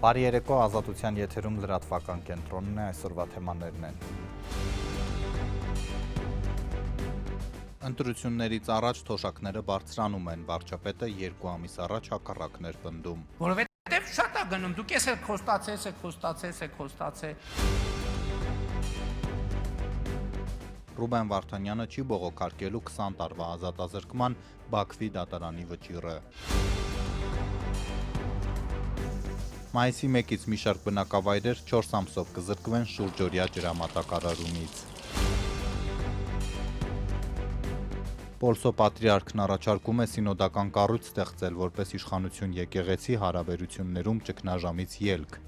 Բարի երեկո, Ազատության եթերում լրատվական կենտրոնն է, այսօրվա թեմաներն են։ Ընտրություններից առաջ թոշակները բարձրանում են, վարչապետը 2 ամիս առաջ հակառակներ պնդում։ Որովհետև շատ է գնում, դուք ես եք խոստացել։ Ռուբեն Վարդանյանը չի բողոքարկելու 20 տարվա ազատազրկման Բաքվի դատարանի վճիռը։ Մայիսի 1-ից մի շարք բնակավայրեր 4 ամսով կզրկվեն շուրջօրյա ջրամատակարարումից։ Պոլսո պատրիարքն առաջարկում է սինոդական կառույց ստեղծել, որպես իշխանություն եկեղեցի հարաբերություններում ճգնաժամից ելք։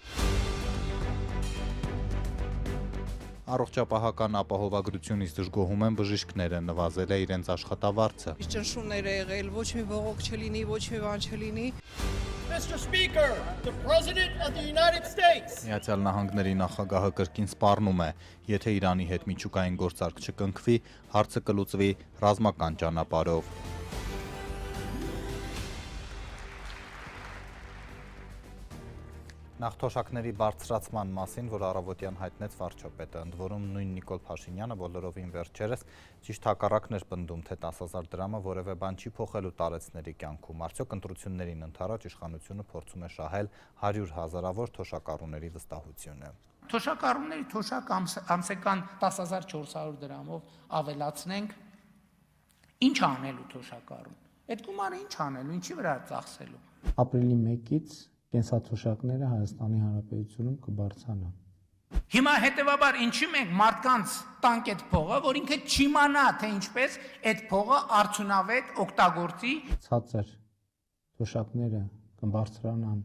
Առողջապահական ապահովագրությունից դժգոհում են բժիշկները, նվազել է իրենց աշխատավարձը։ Ճնշումներ է եղել, ոչ մի բողոք չլինի, ոչ մի բան չլինի։ Mr. Speaker, the President of the United States. Միացյալ Նահանգների նախագահը կրկին սպառնում է, եթե Իրանի հետ միջուկային գործարք չկնքվի, հարցը կլուծվի ռազմական ճանապարհով։ Նախ թոշակների բարձրացման մասին, որ առավոտյան հայտնեց վարչապետը, ընդ որում նույն Նիկոլ Փաշինյանը բոլորովին վերջերս ճիշտ հակառակն էր պնդում, թե 10,000 դրամը որևէ բան չի փոխելու տարեցների կյանքում։ Արդյոք ընտրություններին ընդառաջ իշխանությունը փորձում է շահել 100,000-ավոր թոշակառուների վստահությունը։ Թոշակառուների թոշակ ամսական 10,400 դրամով ավելացնենք, ինչ անելու թոշակառուն։ Այդ գումարը ինչ անելու, ինչի վրա ծախսելու։ Ապրիլի 1-ից կենսաթոշակները Հայաստանի Հանրապետությունում կբարձրանան։ Հիմա հետևաբար ինչի մենք մարդկանց տանք այդ փողը, որ ինքը չիմանա, թե ինչպես այդ փողը արդյունավետ օգտագործի։ Ցածր թոշակները կբարձրանան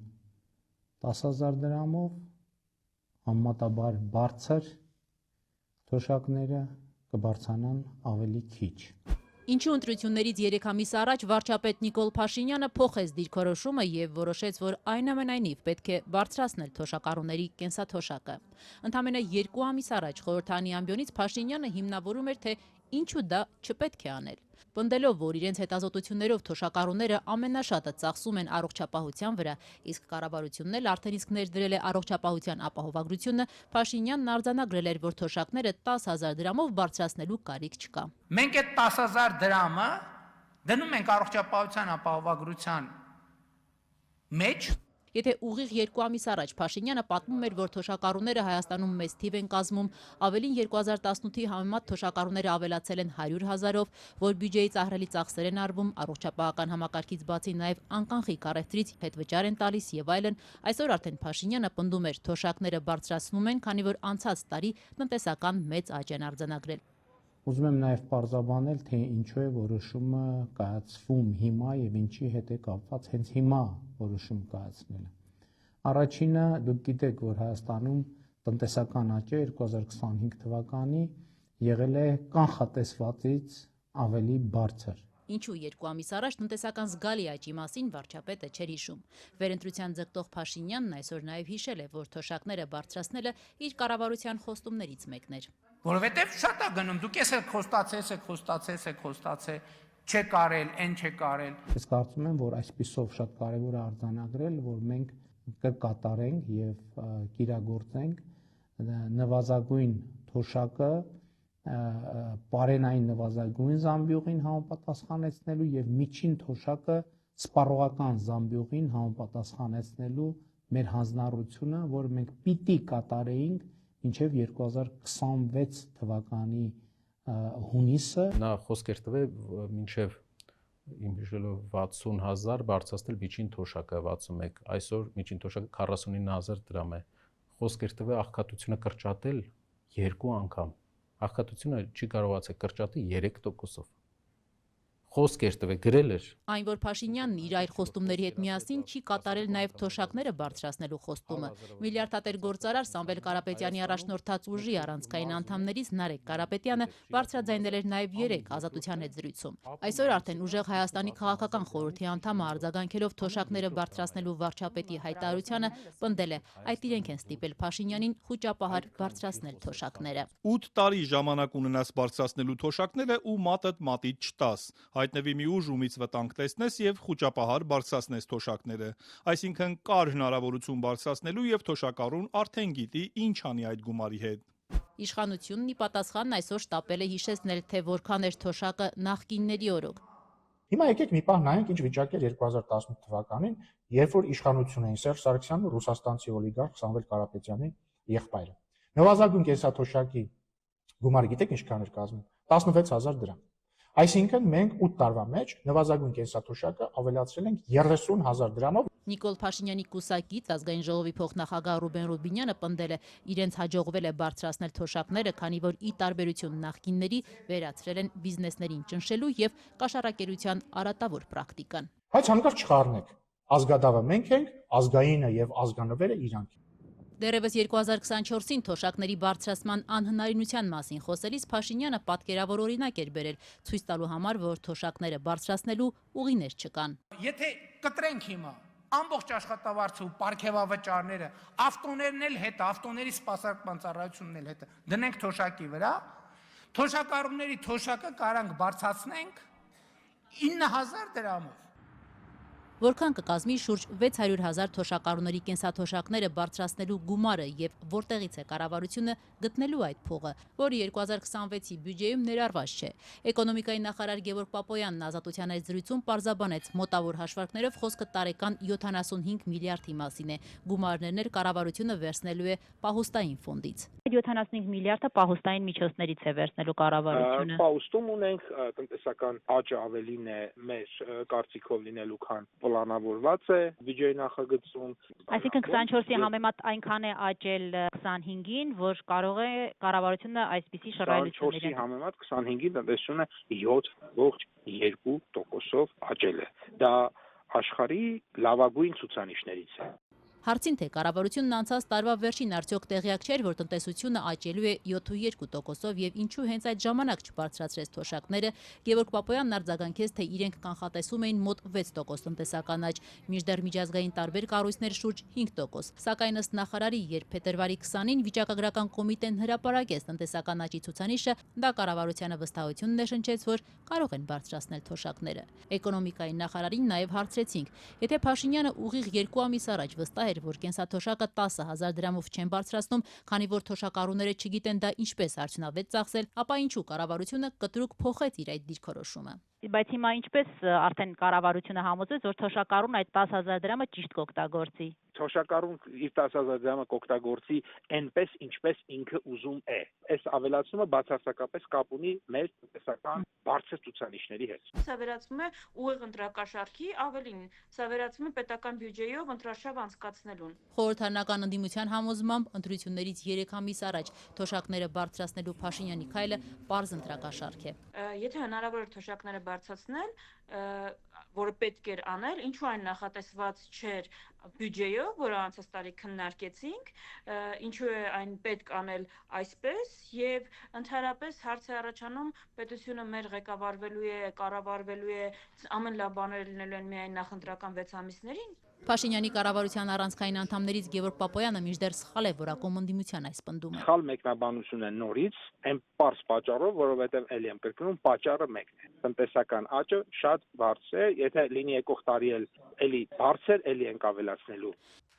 10,000 դրամով, համեմատաբար բարձր թոշակները կբարձրանան ավելի քիչ։ Ինչու ընտրություններից 3 ամիս առաջ վարչապետ Նիկոլ Փաշինյանը փոխեց դիրքորոշումը եւ որոշեց, որ այնուամենայնիվ պետք է բարձրացնել թոշակառուների կենսաթոշակը։ Ընդամենը 2 ամիս առաջ խորհրդանի ամբիոնից Փաշինյանը հիմնավորում էր, թե ինչու դա չպետք է անել։ Պնդելով, որ իրենց հետազոտություններով թոշակառուները ամենաշատը ծախսում են առողջապահության վրա, իսկ կառավարությունն էլ արդեն իսկ ներդրել է առողջապահության ապահովագրությունը, Փաշինյանն արձանագրել էր, որ թոշակները 10,000 դրամով բարձրացնելու կարիք չկա։ Մենք այդ 10,000 դրամը դնում ենք առողջապահության ապահովագրության մեջ։ Եթե ուղիղ 2 ամիս առաջ Փաշինյանը պատմում էր, որ թոշակառուները Հայաստանում մեծ թիվ են կազմում, ավելին 2018-ի համեմատ թոշակառուները ավելացել են 100,000-ով, որ բյուջեից ահռելի ծախսեր են արվում, առողջապահական համակարգից բացի նաև անկանխիկ առևտրից հետվճար են տալիս եւ այլն, այսօր արդեն Փաշինյանը պնդում էր, թոշակները բարձրացնում են, քանի որ անցած տարի տնտեսական մեծ աճ են արձանագրել։ Ուզում եմ նաև պարզաբանել, թե ինչու է որոշումը կայացվում հիմա եւ ինչի հետ է կապված հենց հիմա որոշում կայացնելը։ Առաջինը, դուք գիտեք, որ Հայաստանում տնտեսական աճը 2025 թվականի եղել է կանխատեսվածից ավելի բարձր։ Ինչու 2 ամիս առաջ տնտեսական զգալի աճի մասին վարչապետը չէր հիշում։ Վերընտրության ձգտող Փաշինյանն այսօր նաև հիշել է, որ թոշակները բարձրացնելը իր կառավարության խոստումներից մեկն էր։ Որովհետև շատ է գնում, դուք ես եք խոստացել, չեք արել, այն չեք արել։ Ես կարծում եմ, որ այսպիսով շատ կարևոր է արձանագրել, որ մենք կկատարենք եւ կիրագործենք նվազագույն թոշակը պարենային նվազագույն զամբյուղին համապատասխանեցնելու եւ միջին թոշակը սպառողական զամբյուղին համապատասխանեցնելու մեր հանձնառությունը, որ մենք պիտի կատարեինք մինչև 2026 թվականի հունիսը։ Նա խոսք էր տվել մինչև իմ հիշելով 60,000 բարձրացնել միջին թոշակը 61, այսօր միջին թոշակը 49,000 դրամ է։ Խոսք էր տվել աղքատությունը կրճատել 2 անգամ։ Աղքատությունը չի կարողացել կրճատել 3%-ով։ Խոսք էր տվել, գրել էր։ Այն, որ Փաշինյանն իր այլ խոստումների հետ միասին չի կատարել նաև թոշակները բարձրացնելու խոստումը։ Միլիարդատեր գործարար Սամվել Կարապետյանի առաջնորդած ուժի առանցքային անդամներից Նարեկ Կարապետյանը բարձրաձայնել էր նաև 3 ազատության հետ զրույցում։ Այսօր արդեն ուժեղ Հայաստանի քաղաքական խորհրդի անդամը արձագանքելով թոշակները բարձրացնելու վարչապետի հայտարարությանը պնդել է, այդ իրենք են ստիպել Փաշինյանին խուճապահար բարձրացնել թոշակները։ 8 տարի ժամանակ ունենաս բարձրացնելու թոշակները ու մատդ մատից չտաս։ հայտնվի մի ուժ, ումից վտանգ տեսնես եւ խոճապահար բարձրացնես թոշակները։ Այսինքն կար հնարավորություն բարձրացնելու եւ թոշակառուն արդեն գիտի ինչ անի այդ գումարի հետ։ Իշխանությունն ի պատասխանն այսօր շտապել է հիշեցնել, թե որքան էր թոշակը նախկինների օրոք։ Հիմա եկեք մի պահ նայենք ինչ վիճակ էր 2018 թվականին, երբ որ իշխանություն էին Սերժ Սարգսյանն ու ռուսաստանցի օլիգարխ Սամվել Կարապետյանի եղբայրը։ Նվազագույն կենսաթոշակի գումարը գիտեք ինչքան էր կազմում 16000 դրամ։ Այսինքն մենք 8 տարվա մեջ նվազագույն կենսաթոշակը ավելացրել ենք 30000 դրամով։ Նիկոլ Փաշինյանի կուսակից ազգային ժողովի փոխնախագահ Ռուբեն Ռուբինյանը պնդել է, իրենց հաջողվել է բարձրացնել թոշակները, քանի որ ի տարբերություն նախկինների վերացրել են բիզնեսներին ճնշելու եւ կաշառակերության արատավոր պրակտիկան։ Բայց հանկարծ չխառնեք։ Ազգադավը մենք ենք, ազգայինը եւ ազգանվերը իրանք։ Դեռևս 2024-ին թոշակների բարձրացման անհնարինության մասին խոսելիս Փաշինյանը պատկերավոր օրինակ էր բերել, ցույց տալու համար, որ թոշակները բարձրացնելու ուղիներ չկան։ Եթե կտրենք հիմա ամբողջ աշխատավարձը ու պարգևավճարները, ավտոներն էլ հետը, ավտոների սպասարկման ծառայությունն էլ հետը դնենք թոշակի վրա, թոշակառուների թոշակը կարանք բարձրացնենք 9000 դրամով։ Որքան կկազմի շուրջ 600,000 թոշակառուների կենսաթոշակները բարձրացնելու գումարը եւ որտեղից է կառավարությունը գտնելու այդ փողը, որը 2026-ի բյուջեում ներառված չէ։ Էկոնոմիկայի նախարար Գևորգ Պապոյանն Ազատության այս զրույցում պարզաբանեց, մոտավոր հաշվարկներով խոսքը տարեկան 75 միլիարդի մասին է։ Գումարներն էլ կառավարությունը վերցնելու է պահուստային ֆոնդից։ 75 միլիարդը պահուստային միջոցներից է վերցնելու կառավարությունը։ Պահուստում ունենք տնտեսական աճը ավելին է մեր կարծիքով լինելու, քան պլանավորված է բյուջեի նախագծում։ Այսինքն 24-ի համեմատ այնքան է աճել 25-ին, որ կարող է կառավարությունը այսպիսի շռայլություններ։ 24-ի համեմատ 25-ի տնտեսությունը 7.2%-ով աճել է։ Դա աշխարհի լավագույն ցուցանիշներից է։ Հարցին թե կառավարությունն անցած տարվա վերջին արդյոք տեղյակ չէր, որ տնտեսությունը աճելու է 7.2%-ով եւ ինչու հենց այդ ժամանակ չբարձրացրեց թոշակները, Գևորգ Պապոյանն արձագանքեց, թե իրենք կանխատեսում էին մոտ 6% տնտեսական աճ, մինչդեռ միջազգային տարբեր կառույցներ շուրջ 5%։ Սակայն ըստ նախարարի, երբ փետրվարի 20-ին վիճակագրական կոմիտեն հրապարակեց տնտեսական աճի ցուցանիշը, դա կառավարությանը վստահություն ներշնչեց, որ կարող են բարձրացնել թոշակները։ Էկոնոմիկայի նախարարին նաեւ հարցրեցինք, եթե Փաշինյանը ուղիղ 2 ամիս առաջ վստահ էր, որ կենսաթոշակը 10,000 դրամով չեն բարձրացնում, քանի որ թոշակառուները չգիտեն դա ինչպես արդյունավետ ծախսել, ապա ինչու կառավարությունը կտրուկ փոխեց իր այդ դիրքորոշումը։ Բայց հիմա ինչպես արդեն կառավարությունը համոզեց, որ թոշակառուն այդ 10,000 դրամը ճիշտ կօգտագործի։ Թոշակառուն իր 10,000 դրամը կօգտագործի այնպես, ինչպես ինքը ուզում է։ Այս ավելացումը բացարձակապես կապ ունի մեր տնտեսական բարձր ցուցանիշների հետ։ Սա վերածվում է ուղիղ ընտրակաշառքի, ավելին, սա վերածվում է պետական բյուջեով ընտրաշավ անցկացնելուն։ Խորհրդարանական ընդդիմության համոզմամբ ընտրություններից 3 ամիս առաջ թոշակները բարձրացնելու Փաշինյանի քայլը պարզ ընտրակաշառք է։ Եթե հնարավոր է թոշակները բարձրացնել, որը պետք էր անել, ինչու այն նախատեսված չէր բյուջեով, որը անցած տարի քննարկեցինք, ինչու է այն պետք անել այսպես եւ ընդհանրապես հարց է առաջանում պետությունը մեր ղեկավարվելու է, կառավարվելու է, ամեն լավ բաները լինելու են միայն նախընտրական 6 ամիսներին։ Փաշինյանի կառավարության առանցքային անդամներից Գևորգ Պապոյանը մինչդեռ սխալ է որակում ընդդիմության այս պնդումը։ Սխալ մեկնաբանություն է նորից, այն պարզ պատճառով, որովհետև էլի եմ կրկնում, պատճառը մեկն է։ Տնտեսական աճը շատ բարձր է, եթե լինի եկող տարի էլի բարձր, էլի ենք ավելացնելու։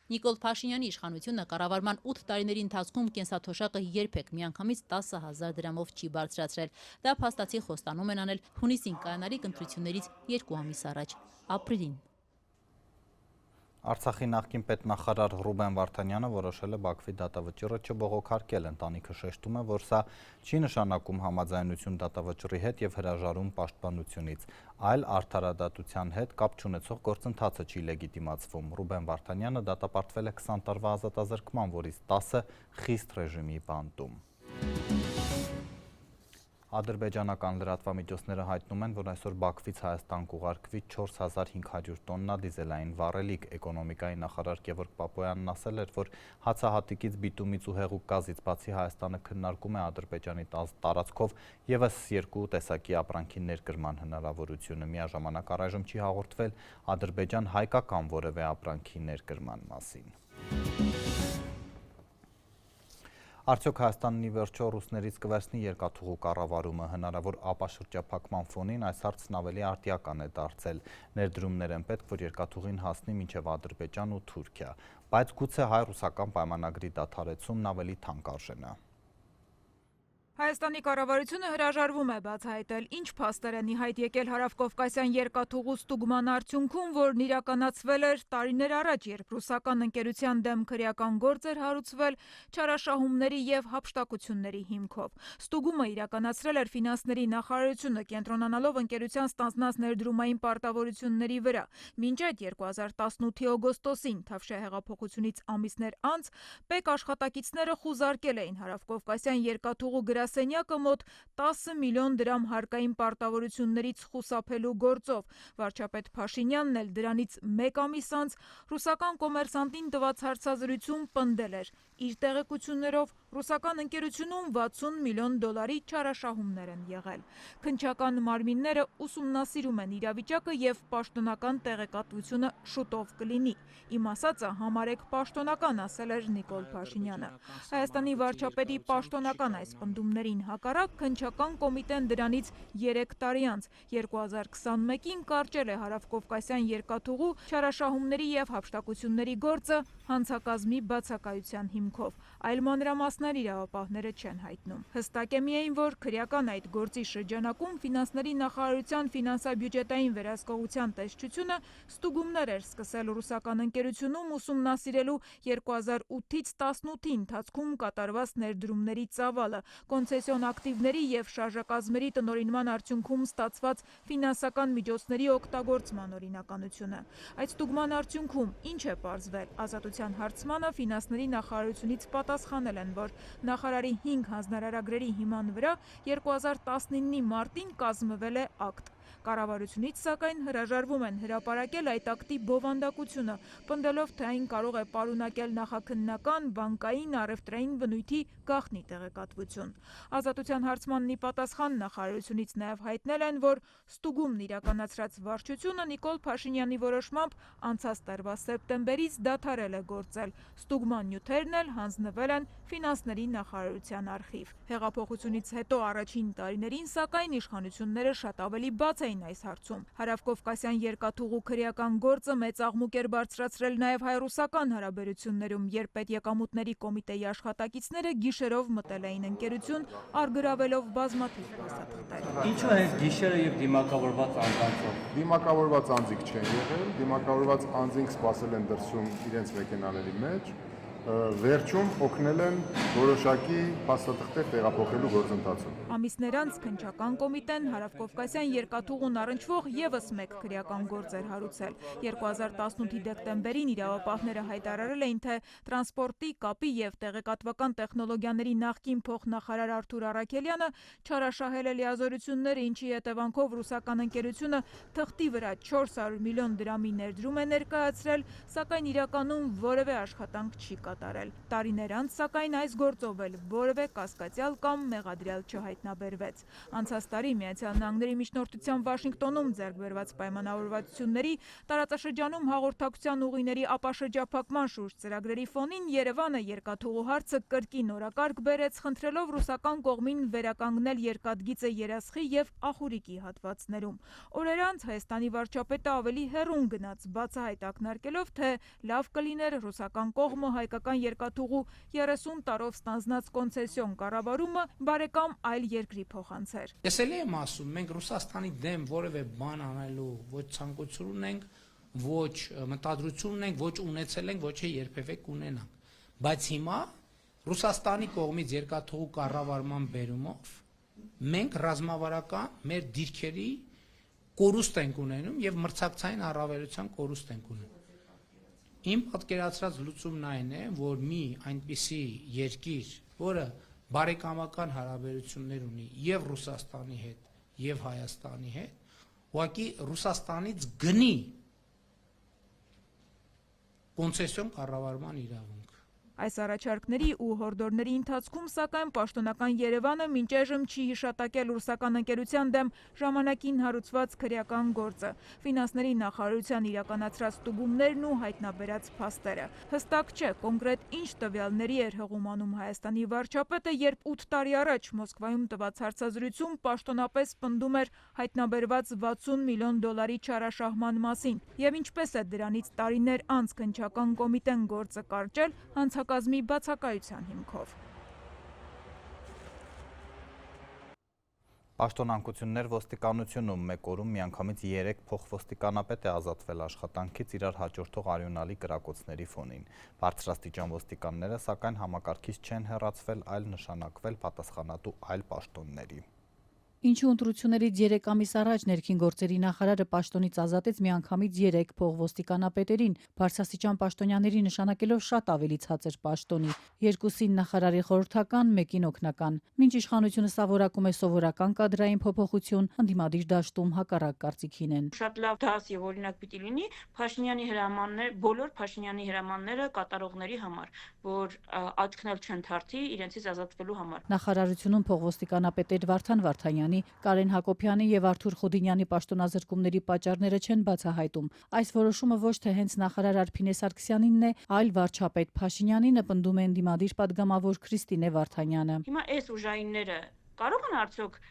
Նիկոլ Փաշինյանի իշխանությունը կառավարման 8 տարիների ընթացքում կենսաթոշակը երբեք միանգամից 10,000 դրամով չի բարձրացրել։ Դա փաստացի խոստանում են անել հունիսին կայանալիք ընտրություններից 2 ամիս առաջ, ապրիլին։ Արցախի նախկին պետնախարար Ռուբեն Վարդանյանը որոշել է Բաքվի դատավճիռը չբողոքարկել, ընտանիքը շեշտում է, որ սա չի նշանակում համաձայնություն դատավճիռի հետ եւ հրաժարում պաշտպանությունից, այլ արդարադատության հետ կապ չունեցող գործընթացը չի լեգիտիմացվում։ Ռուբեն Վարդանյանը դատապարտվել է 20 տարվա ազատազրկման, որից 10-ը խիստ ռեժիմի բանտում։ Ադրբեջանական լրատվամիջոցները հայտնում են, որ այսօր Բաքվից Հայաստան կուղարկվի 4500 տոննա դիզելային վառելիք։ Էկոնոմիկայի նախարար Գևորգ Պապոյանն ասել էր, որ հացահատիկից, բիտումից ու հեղուկ գազից բացի Հայաստանը քննարկում է Ադրբեջանի տարածքով ևս 2 տեսակի ապրանքի ներկրման հնարավորությունը։ Միաժամանակ առայժմ չի հաղորդվել Ադրբեջան հայկական որևէ ապրանքի ներկրման մասին։ Արդյոք Հայաստանն ի վերջո ռուսներից կվերցնի երկաթուղու կառավարումը, հնարավոր ապաշրջափակման ֆոնին այս հարցն ավելի արտիական է դարձել։ Ներդրումներ են պետք, որ երկաթուղին հասնի մինչև Ադրբեջան ու Թուրքիա, բայց գուցե հայ-ռուսական պայմանագրի դադարեցումն ավելի թանկարժեն է։ Հայաստանի կառավարությունը հրաժարվում է բացահայտել, ինչ փաստեր են ի հայտ եկել Հարավկովկասյան երկաթուղու ստուգման արդյունքում, որն իրականացվել էր տարիներ առաջ, երբ ռուսական ընկերության դեմ քրեական գործ էր հարուցվել չարաշահումների եւ հափշտակությունների հիմքով։ Ստուգումը իրականացրել էր ֆինանսների նախարարությունը, կենտրոնանալով ընկերության ստանձնած ներդրումային պարտավորությունների վրա։ Մինչ այդ 2018-ի օգոստոսին, Թավշյա հեղափոխությունից ամիսներ անց, ՊԵԿ աշխատակիցները խուզարկել էին Հարավկովկասյան երկաթուղու գրասենյակը մոտ 10 միլիոն դրամ հարկային պարտավորություններից խուսափելու գործով։ Վարչապետ Փաշինյանն էլ դրանից մեկ ամիս անց ռուսական կոմերսանտին տված հարցազրույցում պնդել էր։ Իր տեղեկություններով ռուսական ընկերությունում 60 միլիոն դոլարի չարաշահումներ են եղել։ Քննչական մարմինները ուսումնասիրում են իրավիճակը եւ պաշտոնական տեղեկատվությունը շուտով կլինի։ Իմ ասածը համարեք պաշտոնական, ասել էր Նիկոլ Փաշինյանը։ Հայաստանի վարչապետի պաշտոնական այս պնդումներին հակառակ քննչական կոմիտեն դրանից 3 տարի անց 2021-ին կարճել է Հարավկովկասյան երկաթուղու չարաշահումների եւ հափշտակությունների գործը հանցակազմի բացակայության հիմքով։ Այլ մանրամասներ իրավապահները չեն հայտնում։ Հստակ է միայն, որ քրեական այդ գործի շրջանակում ֆինանսների նախարարության ֆինանսա-բյուջետային վերահսկողության տեսչությունը ստուգումներ էր սկսել ռուսական ընկերությունում ուսումնասիրելու 2008-ից 18-ի ընթացքում կատարված ներդրումների ծավալը, կոնցեսիոն ակտիվների եւ շարժակազմերի տնօրինման արդյունքում ստացված ֆինանսական միջոցների օգտագործման օրինականությունը։ Այդ ստուգման արդյունքում ինչ է պարզվել։ Ազատության հարցմանը ֆինանսների նախարարությունից պատասխանել են, որ նախարարի 5 հանձնարարագրերի հիման վրա 2019-ի մարտին կազմվել է ակտ։ Կառավարությունից սակայն հրաժարվում են հրապարակել այդ ակտի բովանդակությունը, պնդելով, թե այն կարող է պարունակել նախաքննական, բանկային, առևտրային բնույթի գաղտնի տեղեկատվություն։ Ազատության հարցմանն ի պատասխան նախարարությունից նաև հայտնել են, որ ստուգումն իրականացրած վարչությունը Նիկոլ Փաշինյանի որոշմամբ անցած տարվա սեպտեմբերից դադարել է գործել։ Ստուգման նյութերն էլ հանձնվել են ֆինանսների նախարարության արխիվ։ Հեղափոխությունից հետո առաջին տարիներին, սակայն, իշխանությունները շատ ավելի բաց էին այս հարցում։ Հարավկովկասյան երկաթուղու քրեական գործը մեծ աղմուկ էր բարձրացրել նաև հայ-ռուսական հարաբերություններում, երբ պետեկամուտների կոմիտեի աշխատակիցները գիշերով մտել էին ընկերություն, առգրավելով բազմաթիվ փաստաթղթեր։ Ինչու է գիշերը եւ դիմակավորված անձանցով։ Դիմակավորված անձիկ չեն եղել, դիմակավորված անձինք սպասել են դրսում իրենց մեքենաների մեջ, վերջում օգնել են որոշակի փաստաթղթեր տեղափոխելու գործընթացում։ Ամիսներ անց քննչական կոմիտեն Հարավկովկասյան երկաթուղուն առնչվող եւս մեկ քրեական գործ էր հարուցել։ 2018-ի դեկտեմբերին իրավապահները հայտարարել էին, թե տրանսպորտի, կապի եւ տեղեկատվական տեխնոլոգիաների նախկին փոխնախարար Արթուր Առաքելյանը չարաշահել է լիազորությունները, ինչի հետևանքով ռուսական ընկերությունը թղթի վրա 400 միլիոն դրամի ներդրում է ներկայացրել, սակայն իրականում որևէ աշխատանք չի կատարել։ Տարիներ անց, սակայն, այս գործով էլ որևէ կասկածյալ կամ մեղադրյալ չհայտնաբերվեց։ Անցած տարի Միացյալ Նահանգների միջնորդության Վաշինգտոնում ձեռք բերված պայմանավորվածությունների տարածաշրջանում հաղորդակցության ուղիների ապաշրջափակման շուրջ ծրագրերի ֆոնին Երևանը երկաթուղու հարցը կրկին օրակարգ բերեց, խնդրելով ռուսական կողմին վերականգնել երկաթգիծը Երասխի եւ Ախուրիկի հատվածներում։ Օրեր անց Հայաստանի վարչապետը ավելի հեռուն գնաց, բացահայտ ակնարկելով, թե լավ կլիներ ռուսական կողմը հայկական երկաթուղու 30 տարով ստանձնած կոնցեսիոն կառավարումը բարեկամ այլ երկրի փոխանցեր։ Ես էլ եմ ասում, մենք Ռուսաստանի դեմ որևէ բան անելու ոչ ցանկություն ունենք, ոչ մտադրություն ունենք, ոչ ունեցել ենք, ոչ է երբևէ կունենանք։ Բայց հիմա Ռուսաստանի կողմից երկաթուղու կառավարման բերումով մենք ռազմավարական մեր դիրքերի կորուստ ենք ունենում եւ մրցակցային առավելության կորուստ ենք ունենում։ Իմ պատկերացրած լուծումն այն է, որ մի այնպիսի երկիր, որը բարեկամական հարաբերություններ ունի եւ Ռուսաստանի հետ, եւ Հայաստանի հետ, ուղղակի Ռուսաստանից գնի կոնցեսիոն կառավարման իրավունք։ Այս առաջարկների ու հորդորների ընթացքում, սակայն, պաշտոնական Երևանը մինչ այժմ չի հիշատակել ռուսական ընկերության դեմ ժամանակին հարուցված քրեական գործը, ֆինանսների նախարարության իրականացրած ստուգումներն ու հայտնաբերած փաստերը։ Հստակ չէ, կոնկրետ ինչ տվյալների էր հղում Հայաստանի վարչապետը, երբ 8 տարի առաջ Մոսկվայում տված հարցազրույցում պաշտոնապես պնդում էր հայտնաբերված $60 միլիոն չարաշահման մասին, եւ ինչպես է դրանից տարիներ անց քննչական կոմիտեն գործը կարճել հանցակազմի բացակայության հիմքով։ Պաշտոնանկություններ ոստիկանությունում մեկ օրում միանգամից 3 փոխոստիկանապետ է ազատվել աշխատանքից իրար հաջորդող արյունալի կրակոցների ֆոնին։ Բարձրաստիճան ոստիկանները, սակայն համակարգից չեն հեռացվել, այլ նշանակվել պատասխանատու այլ պաշտոնների։ Ինչու ընտրություններից 3 ամիս առաջ ներքին գործերի նախարարը պաշտոնից ազատեց միանգամից 3 փոխոստիկանապետերին, բարձրաստիճան պաշտոնյաների նշանակելով շատ ավելի ցածր պաշտոնի, 2-ին նախարարի խորհրդական, 1-ին օգնական։ Մինչ իշխանությունը սա որակում է սովորական կադրային փոփոխություն, ընդդիմադիր դաշտում հակառակ կարծիքին են։ Շատ լավ դաս եւ օրինակ պիտի լինի Փաշինյանի հրամաններ, բոլոր Փաշինյանի հրամանները կատարողների համար, որ աչքն էլ չեն թարթի իրենցից ազատվելու համար։ Նախարարությունում փոխոստիկանապետեր Վարդան Վարդանյանի, Կարեն Հակոբյանի եւ Արթուր Խոդինյանի պաշտոնազրկումների պատճառները չեն բացահայտում։ Այս որոշումը ոչ թե հենց նախարար Արփինե Սարգսյանինն է, այլ վարչապետ Փաշինյանինը, պնդում է ընդդիմադիր падգամավոր Քրիստինե Վարդանյանը։ Հիմա այս ուժայինները կարող են արդյոք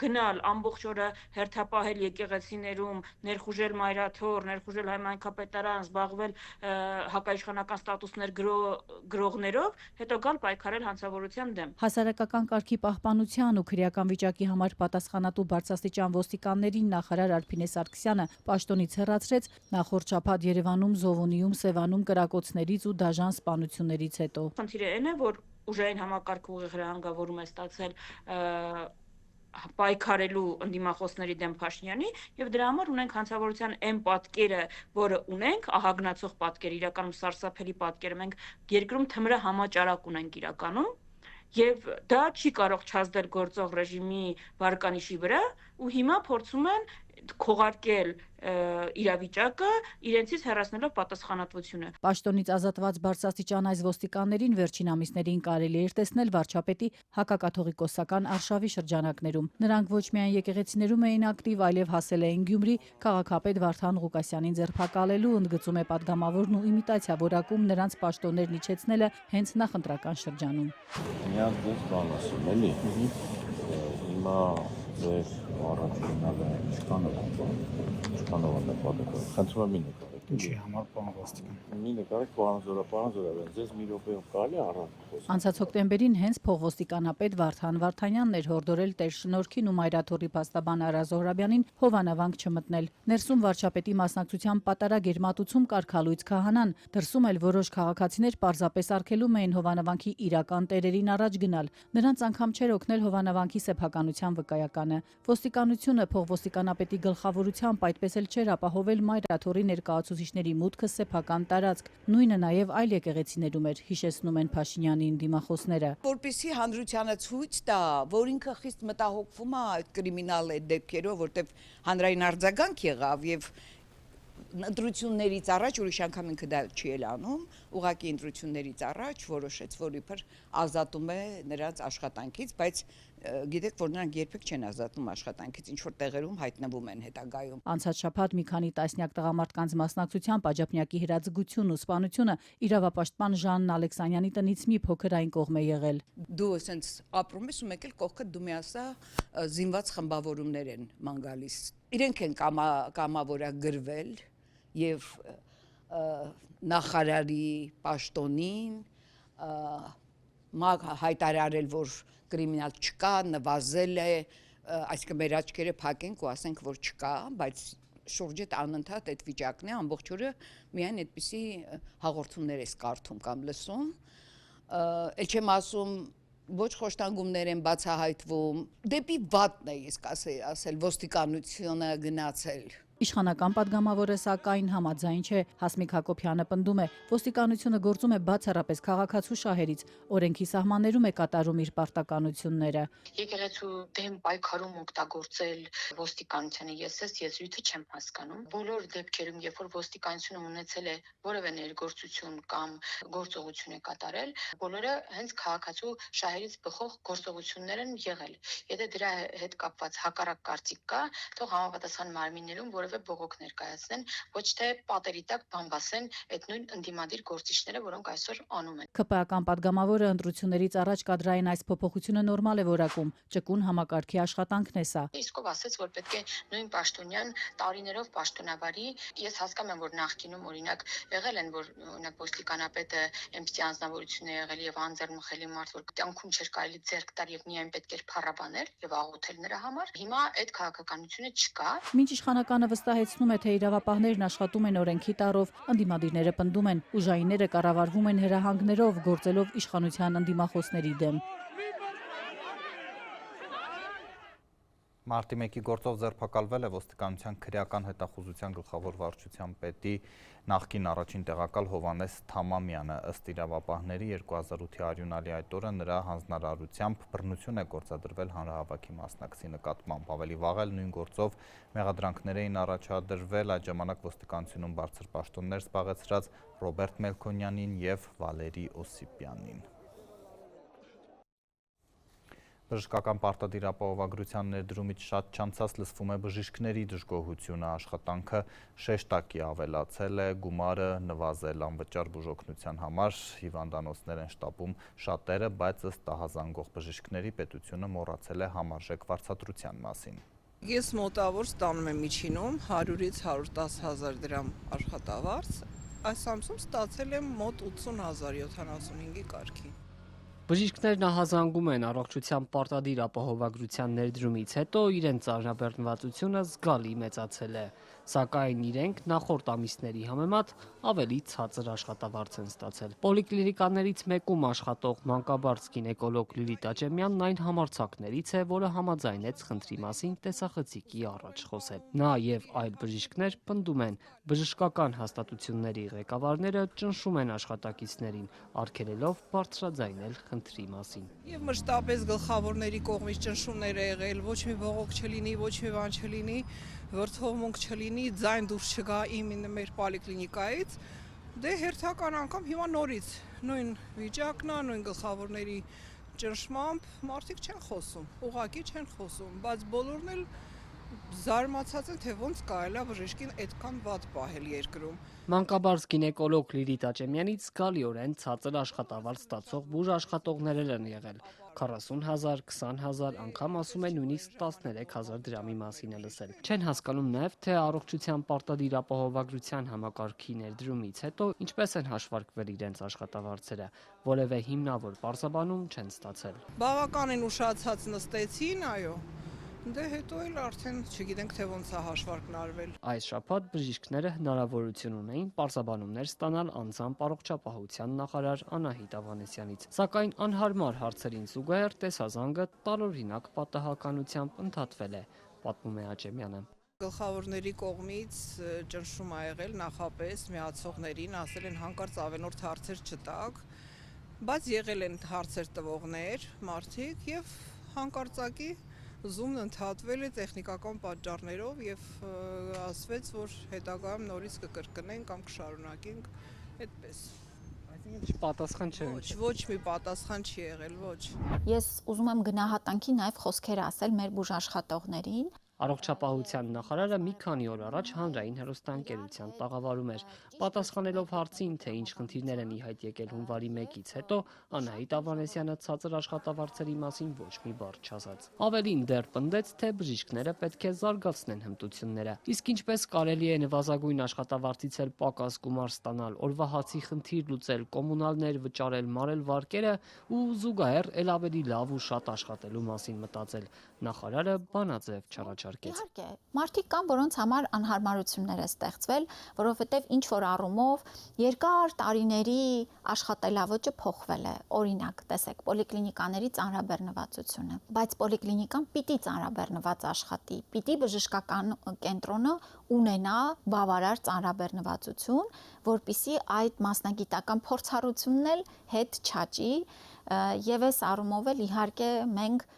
գնալ ամբողջ օրը հերթապահել եկեղեցիներում, ներխուժել մայրաթոր, ներխուժել հայմայնքապետարան, զբաղվել հակաիշխանական ստատուսներ գրողներով, հետո գալ պայքարել հանցավորության դեմ։ Հասարակական կարգի պահպանության ու քրեական վիճակի համար պատասխանատու բարձրաստիճան ոստիկաններին նախարար Արփինե Սարգսյանը պաշտոնից հեռացրեց նախորդ շաբաթ Երևանում, Զովոնիում, Սևանում կրակոցներից ու դաժան սպանություններից հետո։ Խնդիրը այն է, որ ուժային համակարգը ուղիղ հրահանգավորում է ստացել պայքարելու ընդդիմախոսների դեմ Փաշինյանի եւ դրա համար ունենք հանցավորության այն պատկերը, որը ունենք, ահագնացող պատկեր, իրականում սարսափելի պատկեր, մենք երկրում թմրը համաճարակ ունենք իրականում եւ դա չի կարող չազդել գործող ռեժիմի վարկանիշի վրա ու հիմա փորձում են քողարկել իրավիճակը իրենցից հեռացնելով պատասխանատվությունը։ Պաշտոնից ազատված բարձրաստիճան այս ոստիկաններին վերջին ամիսներին կարելի էր տեսնել վարչապետի հակակաթողիկոսական արշավի շրջանակներում։ Նրանք ոչ միայն եկեղեցիներում էին ակտիվ, այլև հասել էին Գյումրի քաղաքապետ Վարդան Ղուկասյանին ձերբակալելու, ընդգծում է падգամավորն ու իմիտացիա որակում նրանց պաշտոններն իջեցնելը հենց նախընտրական շրջանում։ Միած դες բան ասում էլի։ Հիմա ձեր առաջինները չկանով նպատակը։ Խնդրում եմ մի նկարեք։ Ինչի համար պարոն ոստիկան։ Մի նկարեք պարոն Զորաբյան, ձեզ մի րոպեով կարելի է առանց խոսել։ Անցած հոկտեմբերին հենց փոխոստիկանապետ Վարդան Վարդանյանն էր հորդորել Տեր Շնորհքին ու Մայրաթորի փաստաբան Արա Զոհրաբյանին հովանավանք չմտնել։ Ներսում վարչապետի մասնակցությամբ պատարագ էր մատուցում կարգալույց քահանան, դրսում էլ որոշ քաղաքացիներ պարզապես արգելում էին հովանավանքի իրական տերերին առաջ գնալ։ Նրանց անգամ չէր օգնել հովանավանքի սեփականության վկայականը։ Ոստիկանությունը փոխոստիկանապետի գլխավորությամբ այդպես էլ չէր ապահովել Մայրաթորի ներկայացուցիչների մուտքը սեփական տարածք։ Նույնը նաև այլ եկեղեցիներում էր, հիշեցնում են Փաշինյանի ընդդիմախոսները։ Որպեսզի հանրությանը ցույց տա, որ ինքը խիստ մտահոգվում է այդ կրիմինալ դեպքերով, որտեղ հանրային արձագանք եղավ եւ ընտրություններից առաջ ուրիշ անգամ ինքը դա չի էլ անում, ուղղակի ընտրություններից առաջ որոշեց, որ իբր ազատում է նրանց աշխատանքից, բայց գիտեք, որ նրանք երբեք չեն ազատում աշխատանքից, ինչ որ տեղերում հայտնվում են հետագայում։ Անցած շաբաթ մի քանի տասնյակ տղամարդկանց մասնակցությամբ Աջափնյակի հրաձգությունն ու սպանությունը իրավապաշտպան Ժանն Ալեքսանյանի տնից մի փոքր այն կողմ է եղել։ Դու ասենց ապրում ես ու մեկ էլ կողքդ դու միասա զինված խմբավորումներ են ման գալիս։ Իրենք են կամավորագրվել եւ նախարարի պաշտոնին հայտարարել, որ կրիմինալ չկա, նվազել է, այսինքն մեր աչքերը փակենք ու ասենք, որ չկա, բայց շուրջը անընդհատ այդ վիճակն է, ամբողջ օրը միայն այդպիսի հաղորդումներ ես կարդում կամ լսում, էլ չեմ ասում ոչ խոշտանգումներ են բացահայտվում, դեպի վատն է ես ասել ոստիկանությունը գնացել։ Իշխանական падգամավորը սակայն համաձայն չէ։ Հասմիկ Հակոբյանը պնդում է, ոստիկանությունը գործում է բացառապես քաղաքացու շահերից, օրենքի սահմաններում է կատարում իր պարտականությունները։ Եկեղեցու դեմ պայքարում օգտագործել ոստիկանությանը ես եզրույթը չեմ հասկանում։ Բոլոր դեպքերում, երբ որ ոստիկանությունը ունեցել է որևէ ներգործություն կամ գործողություն է կատարել, բոլորը հենց քաղաքացու շահերից բխող գործողություններ են եղել։ Եթե դրա հետ կապված հակառակ կարծիք կա, թող համապատասխան մարմիններում որևէ բողոք ներկայացնեն, ոչ թե պատերի տակ բամբասեն այդ նույն ընդդիմադիր գործիչները, որոնք այսօր անում են։ ՔՊԱ-կան падգամավորը ընտրություններից առաջ կադրային այս փոփոխությունը նորմալ է որակում, ճկուն համակարգի աշխատանքն է սա։ Իսկով ասեց, որ պետք է նույն պաշտոնյան տարիներով պաշտոնավարի։ Ես հասկանում եմ, որ նախկինում օրինակ եղել են, որ օրինակ ոստիկանապետը այնպիսի անձնավորություն է եղել եւ անձեռնմխելի մարդ, որ կյանքում չէր կարելի ձեռք տալ եւ միայն պետք էր փառաբանել եւ աղոթել նրա համար։ Հիմա այդ քաղաքականությունը չկա։ Մինչ իշխանականը վստահեցնում է, թե իրավապահներն աշխատում են օրենքի տառով, ընդդիմադիրները պնդում են, ուժայինները կառավարվում են հրահանգներով, գործելով իշխանության ընդդիմախոսների դեմ։ Մարտի 1-ի գործով ձերբակալվել է ոստիկանության քրեական հետախուզության գլխավոր վարչության պետի նախկին առաջին տեղակալ Հովհաննես Թամամյանը։ Ըստ իրավապահների 2008-ի արյունալի այդ օրը նրա հանձնարարությամբ բռնություն է գործադրվել հանրահավաքի մասնակցի նկատմամբ։ Ավելի վաղ էլ նույն գործով մեղադրանքներ էին առաջադրվել այդ ժամանակ ոստիկանությունում բարձր պաշտոններ զբաղեցրած Ռոբերտ Մելքոնյանին եւ Վալերի Օսիպյանին։ Բժշկական պարտադիր ապահովագրության ներդրումից շատ չանցած լսվում է բժիշկների դժգոհությունը, աշխատանքը շեշտակի ավելացել է, գումարը նվազել անվճար բուժօգնության համար, հիվանդանոցներ են շտապում շատերը, բայց ըստ ահազանգող բժիշկների պետությունը մոռացել է համարժեք վարձատրության մասին։ Ես մոտավոր ստանում եմ միջինում 100-ից 110 հազար դրամ աշխատավարձ, այս ամսում ստացել եմ մոտ 80,075-ի կարգի։ Բժիշկներն ահազանգում են առողջության պարտադիր ապահովագրության ներդրումից հետո իրենց արժանապատվությունը զգալի մեծացել է, սակայն իրենք նախորդ ամիսների համեմատ ավելի ցածր աշխատավարձ են ստացել։ Պոլիկլինիկաներից մեկում աշխատող մանկաբարձ գինեկոլոգ Լիլիթ Աճեմյանն այն համարձակներից է, որը համաձայնեց խնդրի մասին տեսախցիկի առաջ խոսել։ Նա եւ այլ բժիշկներ պնդում են, բժշկական հաստատությունների ղեկավարները ճնշում են աշխատակիցներին, արգելելով բարձրաձայնել խնդրի մասին։ Եվ մշտապես գլխավորների կողմից ճնշումներ է եղել, ոչ մի բողոք չլինի, ոչ մի բան չլինի, վրդովմունք չլինի, ձայն դուրս չգա մեր պոլիկլինիկայից, դե հերթական անգամ հիմա նորից նույն վիճակն է, նույն գլխավորների ճնշմամբ մարդիկ չեն խոսում, ուղղակի չեն խոսում, բայց բոլորն էլ զարմացած են, թե ոնց կարելի է բժշկին այդքան վատ պահել երկրում։ Մանկաբարձ գինեկոլոգ Լիլիթ Աճեմյանից զգալիորեն ցածր աշխատավարձ ստացող բուժաշխատողներ են եղել։ 40,000, 20,000, անգամ ասում են նույնիսկ 13,000 դրամի մասին է լսել։ Չեն հասկանում նաև, թե առողջության պարտադիր ապահովագրության համակարգի ներդրումից հետո ինչպես են հաշվարկվել իրենց աշխատավարձերը, որևէ հիմնավոր պարզաբանում չեն ստացել։ Բավականին ուշացած նստեցին, այո։ Դե հետո էլ արդեն չգիտենք, թե ոնց է հաշվարկն արվել։ Այս շաբաթ բժիշկները հնարավորություն ունեին պարզաբանումներ ստանալ անձամբ առողջապահության նախարար Անահիտ Ավանեսյանից, սակայն անհարմար հարցերին զուգահեռ տեսազանգը տարօրինակ պատահականությամբ ընդհատվել է, պատմում է Աճեմյանը։ Գլխավորների կողմից ճնշում ա եղել նախապես միացողներին, ասել են հանկարծ ավելորդ հարցեր չտակ, բայց եղել են հարցեր տվողներ, մարդիկ եւ հանկարծակի Zoom-ն ընդհատվել է տեխնիկական պատճառներով եւ ասվեց, որ հետագայում նորից կկրկնենք կամ կշարունակենք այդպես։ Այսինքն պատասխան չէ։ Ոչ մի պատասխան չի եղել, ոչ։ Ես ուզում եմ գնահատանքի նաեւ խոսքեր ասել մեր բուժաշխատողներին։ Առողջապահության նախարարը մի քանի օր առաջ հանրային հեռուստաընկերության տաղավարում էր, պատասխանելով հարցին, թե ինչ խնդիրներ են ի հայտ եկել հունվարի 1-ից հետո, Անահիտ Ավանեսյանը ցածր աշխատավարձերի մասին ոչ մի բառ չասաց։ Ավելին դեռ պնդեց, թե բժիշկները պետք է զարգացնեն հմտությունները։ Իսկ ինչպես կարելի է նվազագույն աշխատավարձից էլ պակաս գումար ստանալ, օրվա հացի խնդիր լուծել, կոմունալներ վճարել, մարել վարկերը ու զուգահեռ էլ ավելի լավ ու շատ աշխատելու մասին մտածել։ Նախարարը բանաձև չառաջարկեց։ դիտարկեց։ Իհարկե, մարդիկ կան, որոնց համար անհարմարություններ է ստեղծվել, որովհետև ինչ որ առումով երկար տարիների աշխատելավոճը փոխվել է։ Օրինակ, տեսեք, պոլիկլինիկաների ծանրաբեռնվածությունը, բայց պոլիկլինիկան պիտի ծանրաբեռնված աշխատի, պիտի բժշկական կենտրոնը ունենա բավարար ծանրաբեռնվածություն, որպիսի այդ մասնագիտական փորձառությունն էլ հետ չաճի, եւ այս առումով էլ իհարկե մենք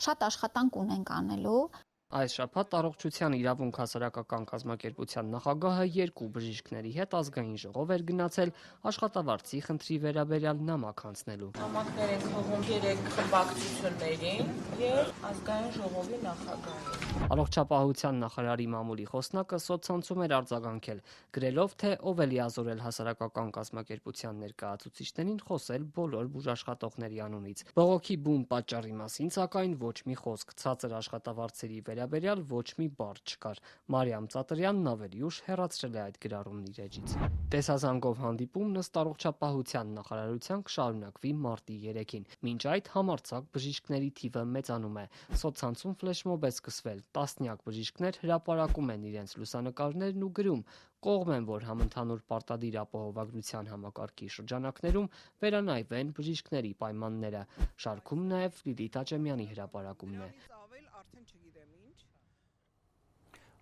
շատ աշխատանք ունենք անելու։ Այս շաբաթ առողջության իրավունք հասարակական կազմակերպության նախագահը երկու բժիշկների հետ ազգային ժողով էր գնացել աշխատավարձի խնդրի վերաբերյալ նամակ հանձնելու։ Նամակներ են հողում 3 խմբակցություններին եւ ազգային ժողովի նախագահին։ Առողջապահության նախարարի մամուլի խոսնակը սոցցանցում էր արձագանքել, գրելով, թե ով է լիազորել հասարակական կազմակերպության ներկայացուցիչներին խոսել բոլոր բուժաշխատողների անունից։ Բողոքի բուն պատճառի մասին, սակայն, ոչ մի խոսք, ցածր աշխատավարձերի վերաբերյալ ոչ մի բառ չկար։ Մարիամ Ծատրյանն ավելի ուշ հեռացրել է այդ գրառումն իր էջից։ Տեսազանգով հանդիպումն ըստ առողջապահության նախարարության կշարունակվի մարտի 3-ին։ Մինչ այդ համարձակ բժիշկների թիվը մեծանում է։ Սոցցանցում ֆլեշմոբ է սկսվել։ Տասնյակ բժիշկներ հրապարակում են իրենց լուսանկարներն ու գրում, կողմ են, որ համընդհանուր պարտադիր ապահովագրության համակարգի շրջանակներում վերանայվեն բժիշկների պայմանները։ Շարքում նաև Լիլիթ Աճեմյանի հրապարակումն է։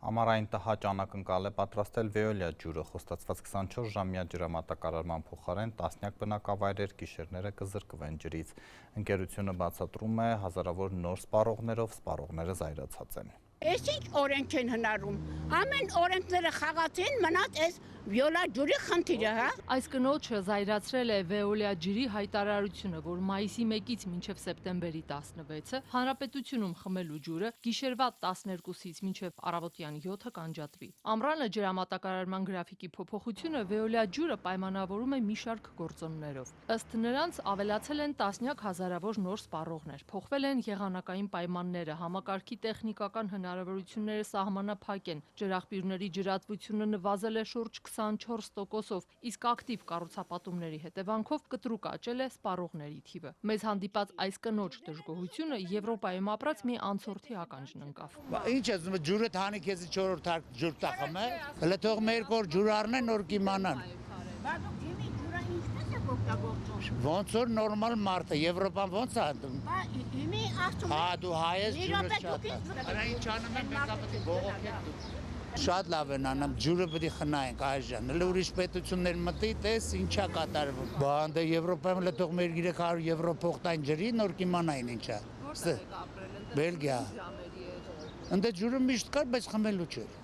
Ամառային տհաճ անակնկալ է պատրաստել Veolia ջուրը, խոստացված 24 ժամյա ջրամատակարարման փոխարեն տասնյակ բնակավայրեր գիշերները կզրկվեն ջրից։ Ընկերությունը բացատրում է հազարավոր նոր սպառողներով սպառողները զայրացած են։ Այս ինչ օրենք են հնարում, ամեն օրենքները խաղացին, մնաց այս Veolia ջուրի խնդիրը, հա։ Այս կնոջը զայրացրել է Veolia ջրի հայտարարությունը, որ մայիսի 1-ից մինչև սեպտեմբերի 16-ը հանրապետությունում խմելու ջուրը գիշերվա 12-ից մինչև առավոտյան 7-ը կանջատվի։ Ամռանը ջրամատակարարման գրաֆիկի փոփոխությունը Veolia ջուրը պայմանավորում է մի շարք գործոններով։ Ըստ նրանց ավելացել են տասնյակ հազարավոր նոր սպառողներ, փոխվել են եղանակային պայմանները, համակարգի տեխնիկական հնարավորությունները սահմանափակ են, ջրաղբյուրների ջրատվությունը նվազել է շուրջ 24%-ով, իսկ ակտիվ կառուցապատումների հետևանքով կտրուկ աճել է սպառողների թիվը։ Մեզ հանդիպած այս կնոջ դժգոհությունը Եվրոպայում ապրած մի անցորդի ականջն ընկավ։ Ինչ ես, ջուրը թանի քեզի 4-րդ հարկ ջուր տախում է, հələ թող մեր կոր ջուր առնեն, նոր կիմանան։ Ոնց որ նորմալ մարդ է, Եվրոպան ոնց է հանդում։ Հա, դու հայ ես, ջուրը շատ է։ Արա ինչ անում են, մենք ապետի բողոքենք դու։ Շատ լավ են անում, ջուրը պետք է խնայենք այժմ։ Հələ ուրիշ պետություններ մտի, տես ինչա կատարվում։ Բա ընդ Եվրոպայում հələ թող մեր 300 եվրո փոխտային ջրի, նոր կիմանային ինչա։ Բելգիա։ Ընդ ջուրը միշտ կար, բայց խմելու չէր։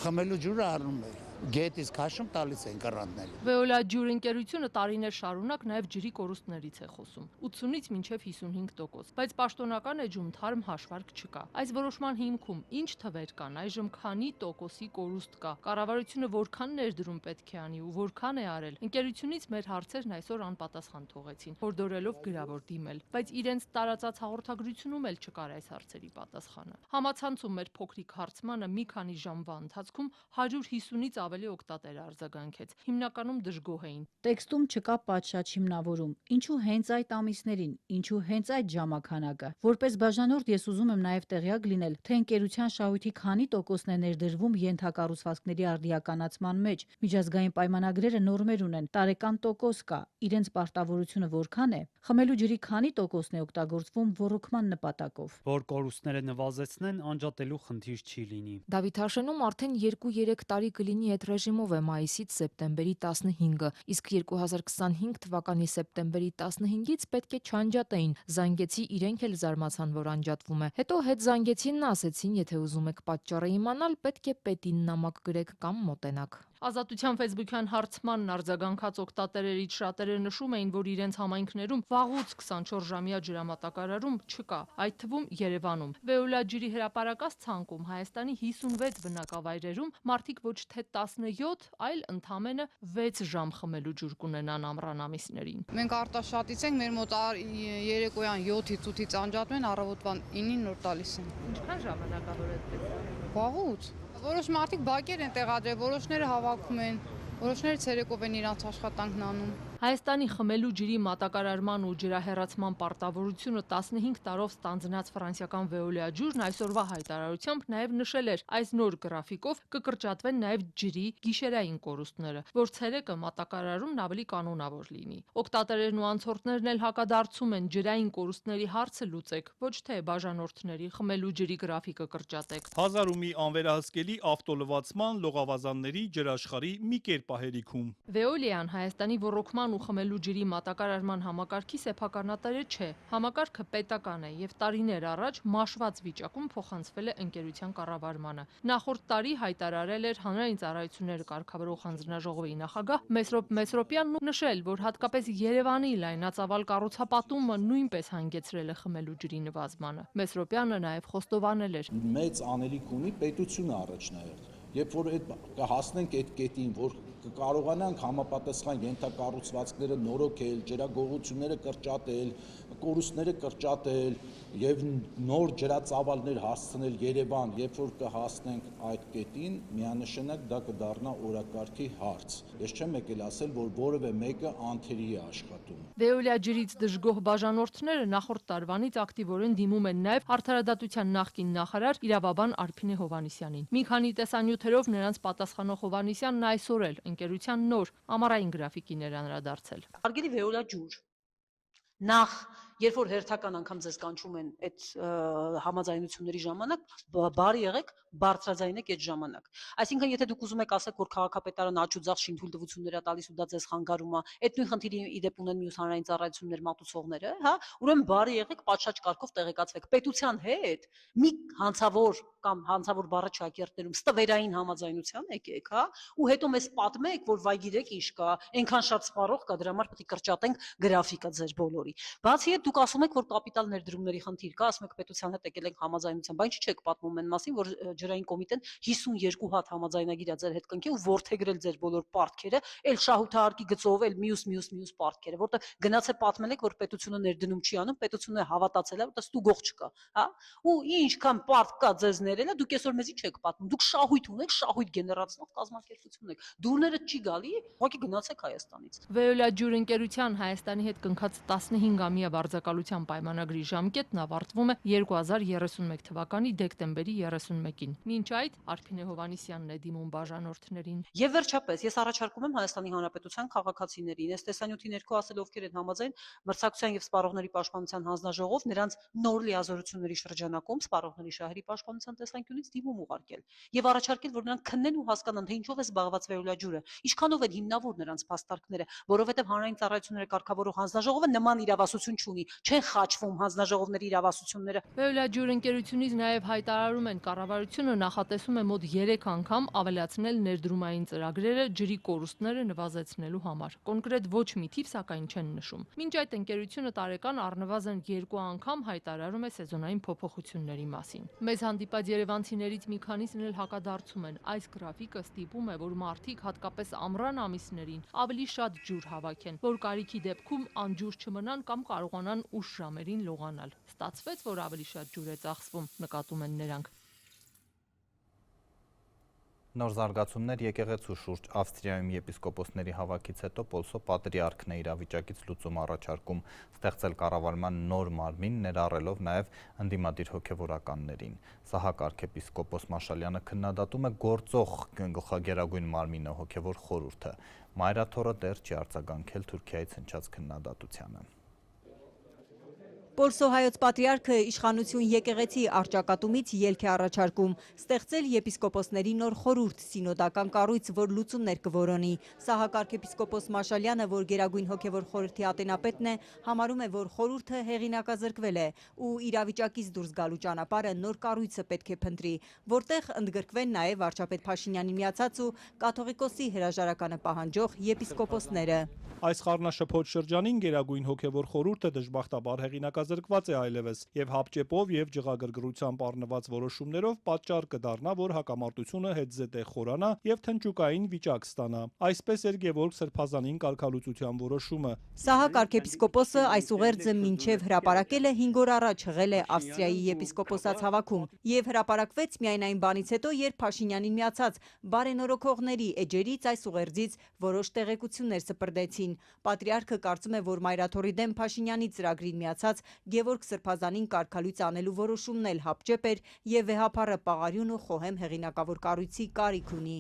Խմելու ջուրը առնում էր։ Գետից քաշում տալիս են կռանտները։ Veolia ջուր ընկերությունը տարիներ շարունակ նաև ջրի կորուստներից է խոսում՝ 80-ից մինչև 55%, բայց պաշտոնական էջում թարմ հաշվարկ չկա։ Այս որոշման հիմքում ինչ թվեր կան, այժմ քանի տոկոսի կորուստ կա, կառավարությունը որքան ներդրում պետք է անի ու որքան է արել։ Ընկերությունից մեր հարցերն այսօր անպատասխան թողեցին, հորդորելով գրավոր դիմել, բայց իրենց տարածած հաղորդագրությունում էլ չկար այս հարցերի պատասխանը։ Համացանցում մեր փոքրիկ հարցմանը մի քանի ժամվա ընթացքում 150-ից ավելի օգտատեր արձագանքեց։ Հիմնականում դժգոհ էին։ Տեքստում չկա պատշաճ հիմնավորում։ Ինչու հենց այդ ամիսներին, ինչու հենց այդ ժամանականակը։ Որպես բաժանորդ ես ուզում եմ նաև տեղյակ լինել, թե ընկերության շահույթի քանի տոկոսն է ներդրվում ենթակառուցվածքների արդիականացման մեջ։ Միջազգային պայմանագրերը նորմեր ունեն, տարեկան տոկոս կա, իրենց պարտավորությունը որքան է։ Խմելու ջրի քանի տոկոսն է օգտագործվում ոռոգման նպատակով։ Որ կորուստները նվազեցնեն, անջատելու խնդիր չի լինի։ Դավիթ Հաշենում արդեն 2-3 տարի կլինի այդ ռեժիմով է մայիսից սեպտեմբերի 15-ը, իսկ 2025 թվականի սեպտեմբերի 15-ից պետք է չանջատեին։ Զանգեցի, իրենք էլ զարմացան, որ անջատվում է։ Հետո հետ զանգեցին, ասեցին, եթե ուզում եք պատճառը իմանալ, պետք է պետին նամակ գրեք կամ մոտենաք։ Ազատության ֆեյսբուքյան հարցմանն արձագանքած օգտատերերից շատերը նշում էին, որ իրենց համայնքներում վաղուց 24 ժամյա ջրամատակարարում չկա, այդ թվում Երևանում։ Veolia ջրի հրապարակած ցանկում Հայաստանի 56 բնակավայրերում մարդիկ ոչ թե 17, այլ ընդամենը 6 ժամ խմելու ջուր կունենան ամռան ամիսներին։ Մենք արտաշատից ենք, մեր մոտ երեկոյան 7-ից 8-ից անջատում են, առավոտվան 9-ին նոր տալիս են։ Ինչքան ժամանակավոր է այդպես։ Վաղուց։ Որոշ մարդիկ բակեր են տեղադրել, որոշները հավաքում են, որոշները ցերեկով են իրանց աշխատանքն անում։ Հայաստանի խմելու ջրի մատակարարման ու ջրահեռացման պարտավորությունը 15 տարով ստանձնած ֆրանսիական Veolia ջուրն այսօրվա հայտարարությամբ նաև նշել էր, այս նոր գրաֆիկով կկրճատվեն նաև ջրի գիշերային կորուստները, որ ցերեկը մատակարարումն ավելի կանոնավոր լինի։ Օգտատերերն ու անցորդներն էլ հակադարձում են ջրային կորուստների հարցը լուծեք, ոչ թե բաժանորդների խմելու ջրի գրաֆիկը կրճատեք։ Հազար ու մի անվերահսկելի ավտոլվացման, լողավազանների, ջրաշխարհի մի կերպահերիքում։ Veolia-ն Հայաստանի ոռոգման ու խմելու ջրի մատակարարման համակարգի սեփականատերը չէ։ Համակարգը պետական է եւ տարիներ առաջ մաշված վիճակում փոխանցվել է ընկերության կառավարմանը։ Նախորդ տարի հայտարարել էր հանրային ծառայությունները կարգավորող հանձնաժողովի նախագահ Մեսրոպ Մեսրոպյանն ու նշել, որ հատկապես Երևանի լայնածավալ կառուցապատումը նույնպես հանգեցրել է խմելու ջրի նվազմանը։ Մեսրոպյանը նաև խոստովանել էր. Մեծ անելիք ունի պետությունը առաջնահերթ։ Երբ որ կհասնենք այդ կետին, որ կարողանանք համապատասխան ենթակառուցվածքները նորոգել, ջրագողությունները կրճատել, կորուստները կրճատել եւ նոր ջրածավալներ հասցնել Երևան, երբ որ կհասնենք այդ կետին, միանշանակ դա կդառնա օրակարգի հարց։ Ես չեմ եկել ասել, որ որևէ մեկը անթերի է աշխատում։ Veolia ջրից դժգոհ բաժանորդները նախորդ տարվանից ակտիվորեն դիմում են նաև Արդարադատության նախկին նախարար իրավաբան Արփինե Հովհաննիսյանին։ Մի քանի տեսանյութերով նրանց պատասխանող Հովհաննիսյանն այսօր էլ ընկերության նոր ամառային գրաֆիկին էր անդրադարձել։ Հարգելի Veolia ջուր, նախ երբ որ հերթական անգամ ձեզ կանչում են այդ համաձայնությունների ժամանակ, բարի եղեք, բարձրաձայնեք այդ ժամանակ։ Այսինքն, եթե դուք ուզում եք ասեք, որ քաղաքապետարանը աչուձախ շինթույլտվություններ է տալիս ու դա ձեզ խանգարում է, այդ նույն խնդիրի իդեպ ունեն մյուս հանրային ծառայություններ մատուցողները, հա, ուրեմն բարի եղեք, պատշաճ կարգով տեղեկացվեք։ Պետության հետ մի հանցավոր կամ հանցավոր բառը չակերտներում ստվերային համաձայնության եկեք, հա, ու հետո մեզ պատմեք, որ վայ գիտեք ինչ կա, այնքան շատ սպառող կա, դրա համար պետք է կրճատենք գրաֆիկը ձեր բոլորի։ Բացի այդ, դուք ասում եք, որ կապիտալ ներդրումների խնդիր կա, ասում եք պետության հետ եկել ենք համաձայնության, բայց ինչի՞ չեք պատմում այն մասին, որ ջրային կոմիտեն 52 հատ համաձայնագիր է ձեր հետ կնքի ու ворթեգրել ձեր բոլոր պարտքերը, այլ շահութահարկի գծով, այլ մյուս պարտքերը, որտեղ գնաց է պատմել եք, որ պետությունը ներդնում չի անում, պետությունը հավատացել է, որ դա ստուգող չկա, հա, ու ինչքան պարտ կա ձեզ ներելը, դուք այսօր մեզի չեք պատմում, դուք շահույթ ունեք, շահույթ գեներացնող կազմակերպություն եք, դուրները չի գալի, ուղղակի գնացեք Հայաստանից։ Veolia ջուր ընկերության Հայաստանի հետ կնքած 15-ամյա վարձակալության պայմանագրի ժամկետն ավարտվում է 2031 թվականի դեկտեմբերի 31-ին։ Մինչ այդ Արփինե Հովհաննիսյանն է դիմում բաժանորդներին։ Եվ վերջապես ես առաջարկում եմ Հայաստանի Հանրապետության քաղաքացիներին, այս տեսանյութի ներքո ասել ովքեր են համաձայն մրցակցության եւ սպառողների պաշտպանության հանձնաժողով նրանց նոր լիազորությունների շրջանակում սպառողների շահերի պաշտպանության տեսանկյունից դիմում ուղարկել եւ առաջարկել, որ նրանք քննեն ու հասկանան, թե ինչով է զբաղված Veolia ջուրը, ինչքանով են հիմնավոր նրանց փաստարկները, որովհետեւ հանրային ծառայությունները կարգավորող հանձնաժողովը նման իրավասություն չունի, չեն խաչվում հանձնաժողովների իրավասությունները։ Veolia ջուր ընկերությունից նաև հայտարարում են, կառավարությունը նախատեսում է մոտ 3 անգամ ավելացնել ներդրումային ծրագրերը ջրի կորուստները նվազեցնելու համար։ Կոնկրետ ոչ մի թիվ սակայն չեն նշում։ Մինչ այդ ընկերությունը տարեկան առնվազն 2 անգամ հայտարարում է սեզոնային փոփոխությունների մասին։ Մեզ հանդիպած երևանցիներից մի քանիսն էլ հակադարձում են, այս գրաֆիկը ստիպում է, որ մարդիկ հատկապես ամռան ամիսներին ավելի շատ ջուր հավաքեն, որ կարիքի դեպքում անջուր չմնան կամ կարողանան ուշ ժամերին լողանալ։ Ստացվեց, որ ավելի շատ ջուր է ծախսվում, նկատում են նրանք։ Նոր զարգացումներ եկեղեցու շուրջ Ավստրիայում եպիսկոպոսների հավաքից հետո Պոլսո պատրիարքն է իրավիճակից լուծում առաջարկում ստեղծել կառավարման նոր մարմին, ներառելով նաև ընդդիմադիր հոգևորականներին։ Սահակ arczepiskopos Մաշալյանը քննադատում է գործող գլխագերագույն մարմինը հոգևոր խորհուրդը։ Մայրաթորը դեռ չի արձագանքել Թուրքիայից հնչած քննադատությանը։ Պոլսո հայոց պատրիարքը իշխանություն եկեղեցի առճակատումից ելք է առաջարկում ստեղծել եպիսկոպոսների նոր խորհուրդ սինոդական կառույց, որ լուծումներ կորոնի։ Սահակ arczepiskopos Մաշալյանը, որ գերագույն հոգևոր խորհրդի ատենապետն է, համարում է, որ խորհուրդը հեղինակազրկվել է ու իրավիճակից դուրս գալու ճանապարհը նոր կառույցը պետք է փնտրի, որտեղ ընդգրկվեն նաև վարչապետ Փաշինյանի միացած ու կաթողիկոսի հրաժարականը պահանջող եպիսկոպոսները։ Այս խառնաշփոթ շրջանին գերագույն հոգևոր խորհուրդը դժբախտաբար հեղինակազրկվել չզրկված է այլևս եւ հապճեպով եւ ջղագրգռությամբ առնված որոշումներով պատճառ կդառնա, որ հակամարտությունը հետզհետե խորանա եւ թնջուկային վիճակ ստանա։ Այսպես էր Գևորգ Սրբազանին կարգալուծության որոշումը։ Սահակ arczepiskopos-ը այս ուղերձը մինչև հրապարակելը 5 օր առաջ հղել է Ավստրիայի եպիսկոպոսաց հավաքում եւ հրապարակվեց միայն այն բանից հետո, երբ Փաշինյանին միացած բարենորոգողների էջերից այս ուղերձից որոշ տեղեկություններ սպրդեցին։ Պատրիարքը կարծում է, որ Մայրաթորի դեմ Փաշինյանի ծրագրին միացած Գևորգ Սրբազանին կարգալույց անելու որոշումն էլ հապճեպ էր եւ վեհապարը Պաղարյուն ու Խոհեմ հեղինակավոր կառույցի կարիք ունի։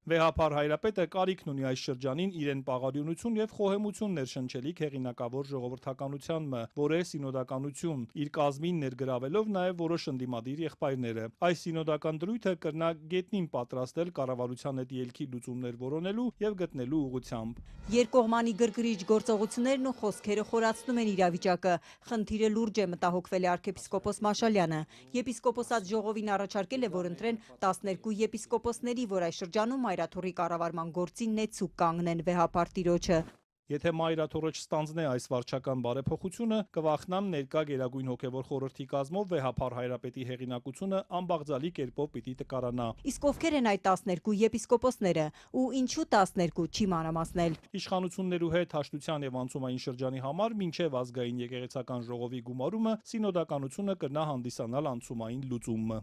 Վեհապար Հայրապետը կարիքն ունի այս շրջանին իրեն պաղարյունություն եւ խոհեմություն ներշնչելիք հեղինակավոր ժողովրդականության, որը սինոդականություն, իր կազմին ներգրավելով նաեւ որոշ ընդդիմադիր եղբայրները։ Այս սինոդական դրույթը կրնա գետնին պատրաստել կառավարության հետ ելքի լուծումներ որոնելու եւ գտնելու ուղղությամբ։ Երկկողմանի գրգռիչ գործողություններն ու խոսքերը խորացնում են իրավիճակը։ Խնդիրը լուրջ է, մտահոգվել է arczepiskopos Մաշալյանը։ Եպիսկոպոսաց ժողովին առաջարկել է, որ ընտրեն 12 եպիսկոպոսների, որ այս շրջանում Մայրաթորի կառավարման գործին նեցուկ կանգնեն վեհապար տիրոջը։ Եթե Մայրաթորը չստանձնե այս վարչական բարեփոխությունը, կվախնան ներկա Գերագույն հոգևոր խորհրդի կազմով վեհապար Հայրապետի հեղինակությունը անբաղձալի կերպով պիտի տկարանա։ Իսկ ովքեր են այդ 12 եպիսկոպոսները ու ինչու 12 չի մանրամասնել։ Իշխանություններու հետ հաշտության եւ անցումային շրջանի համար մինչեւ ազգային եկեղեցական ժողովի գումարումը սինոդականությունը կրնա հանդիսանալ անցումային լուծումը։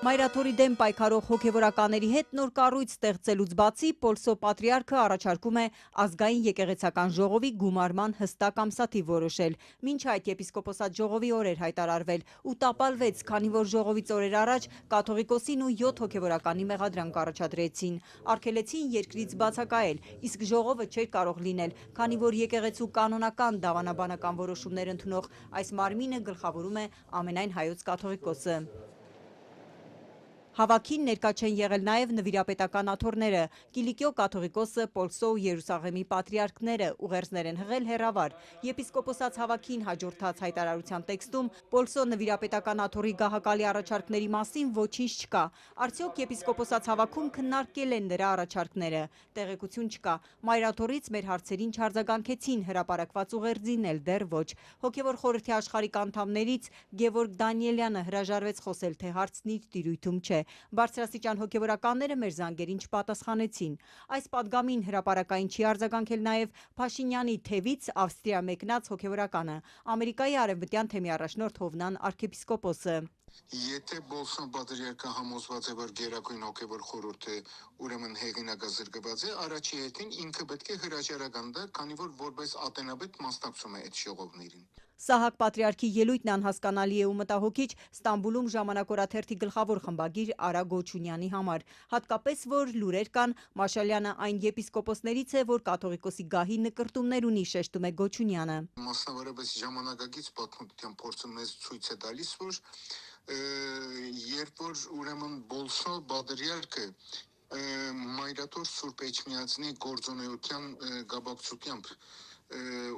Մայրաթորի դեմ պայքարող հոգևորականների հետ նոր կառույց ստեղծելուց բացի Պոլսո պատրիարքը առաջարկում է ազգային եկեղեցական ժողովի գումարման հստակ ամսաթիվ որոշել։ Մինչ այդ եպիսկոպոսաց ժողովի օրեր հայտարարվել ու տապալվեց, քանի որ ժողովից օրեր առաջ կաթողիկոսին ու 7 հոգևորականի մեղադրանք առաջադրեցին։ Արգելեցին երկրից բացակայել, իսկ ժողովը չէր կարող լինել, քանի որ եկեղեցու կանոնական դավանաբանական որոշումներ ընդունող այս մարմինը գլխավորում է ամենայն հայոց կաթողիկոսը։ Հավաքին ներկա չեն եղել նաև նվիրապետական աթոռները, Կիլիկիո կաթողիկոսը, Պոլսո ու Երուսաղեմի պատրիարքները ուղերձներ են հղել հեռավար։ Եպիսկոպոսաց հավաքին հաջորդած հայտարարության տեքստում Պոլսո նվիրապետական աթոռի գահակալի առաջարկների մասին ոչինչ չկա։ Արդյոք եպիսկոպոսաց հավաքում քննարկել են նրա առաջարկները։ Տեղեկություն չկա։ Մայրաթորից մեր հարցերին չարձագանքեցին, հրապարակված ուղերձին էլ դեռ ոչ։ Հոգևոր խորհրդի աշխարհիկ անդամներից Գևորգ Դանիելյանը հրաժարվեց խոսել, թե հարցն իր տիրույթում չէ։ Բարձրաստիճան հոգևորականները մեր զանգերին չպատասխանեցին։ Այս պատգամին հրապարակային չի արձագանքել նաև Փաշինյանի թևից Ավստրիա մեկնած հոգևորականը, Ամերիկայի արևմտյան թեմի առաջնորդ Հովնան arczepiskopos-ը։ Եթե Բոլսոն պատրիարքը համոզված է, որ Գերագույն հոգևոր խորհուրդը ուրեմն հեղինակազրկված է, առաջի հերթին ինքը պետք է հրաժարական տա, քանի որ որպես ատենաբեդ մասնակցում է այդ ժողովներին։ Սահակ պատրիարքի ելույթն անհասկանալի է ու մտահոգիչ Ստամբուլում ժամանակորաթերթի գլխավոր խմբագիր Արա Գոչունյանի համար, հատկապես որ լուրեր կան Մաշալյանը այն եպիսկոպոսներից է, որ կաթողիկոսի գահի նկրտումներ ունի, շեշտում է Գոչունյանը։ Մասնավորապես ժամանակակից պատմության փորձը մեզ ցույց է տալիս, որ երբ որ ուրեմն Բոլսո պատրիարքը Մայրաթոր Սուրբ Էջմիածնի գործունեության գաբակցությամբ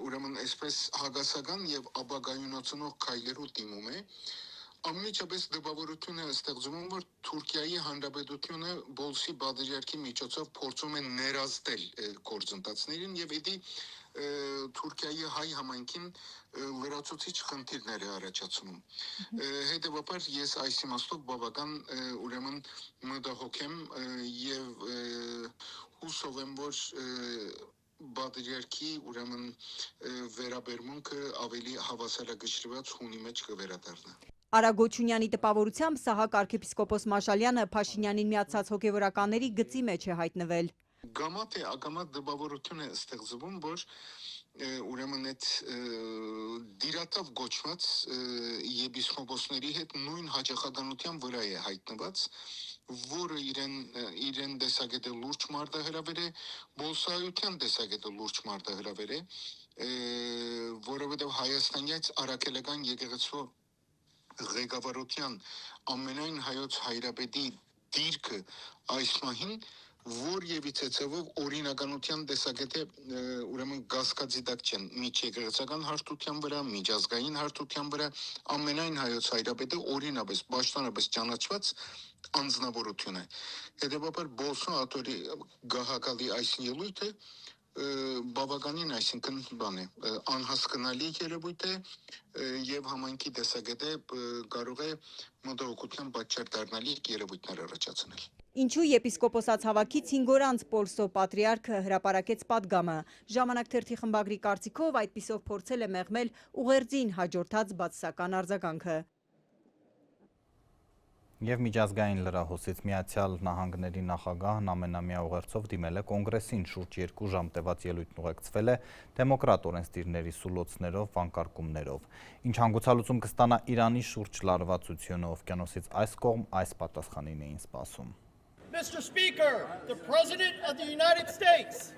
ուրեմն այսպես հագասական եւ ապագայունացնող քայլերով դիմում է, ամենիչապես դպավորություն է ստեղծում, որ Թուրքիայի Հանրապետությունը Բոլսի պատրիարքի միջոցով փորձում է ներազդել գործընթացներին եւ իդի Թուրքիայի հայ համայնքին լրացուցիչ խնդիրներ է առաջացնում։ Հետևաբար ես այս իմաստով բավական ուրեմն մտահոգ եմ եւ հուսով եմ, որ պատրիարքի ուրեմն վերաբերմունքը ավելի հավասարակշռված հունի մեջ կվերադառնա։ Արա Գոչունյանի տպավորությամբ Սահակ arczepiskopos Մաշալյանը Փաշինյանին միացած հոգևորականների գծի մեջ է հայտնվել։ Գամա թե ագամա դպավորություն է ստեղծվում, որ ուրեմն այդ դիրատավ գոչված եպիսկոպոսների հետ նույն հաջողականության վրա է հայտնված, որը իրեն տեսակետը լուրջ մարտահրավեր է, Բոլսայության տեսակետը լուրջ մարտահրավեր է, որովհետև Հայաստանյաց առաքելական եկեղեցու ղեկավարության ամենայն հայոց հայրապետի դիրքը այս մահին որևիցե ցավով օրինականության տեսակետը ուրեմն գասկածի տակ չեն միջեկեղեցական հարթության վրա, միջազգային հարթության վրա ամենայն հայոց հայրապետը օրինապես պաշտոնապես ճանաչված անձնավորություն է։ Հետևաբար Բոլսո աթոռի գահակալի այս ելույթը բավականին, այսինքն բան է, անհասկանալի երևույթ է եւ համայնքի տեսակետը կարող է մտահոգության պատճառ դառնալի երևույթներ առաջացնել։ Ինչու եպիսկոպոսած հավաքից 5 օր անց Պոլսո պատրիարքը հրապարակեց պատգամը։ Ժամանակ թերթի խմբագրի կարծիքով այդպիսով փորձել է մեղմել ուղերձին հաջորդած բացասական արձագանքը։ Եվ միջազգային լրահոսից Միացյալ Նահանգների նախագահն ամենամյա ուղերձով դիմել է կոնգրեսին, շուրջ 2 ժամ տևած ելույթն ուղեկցվել է դեմոկրատ օրենսդիրների սուլոցներով, վանկարկումներով։ Ինչ հանգուցալուծում կստանա Իրանի շուրջ լարվածությունը, օվկիանոսից այս կողմ այս պատասխանին էին սպասում։ Mr. Speaker, the President of the United States.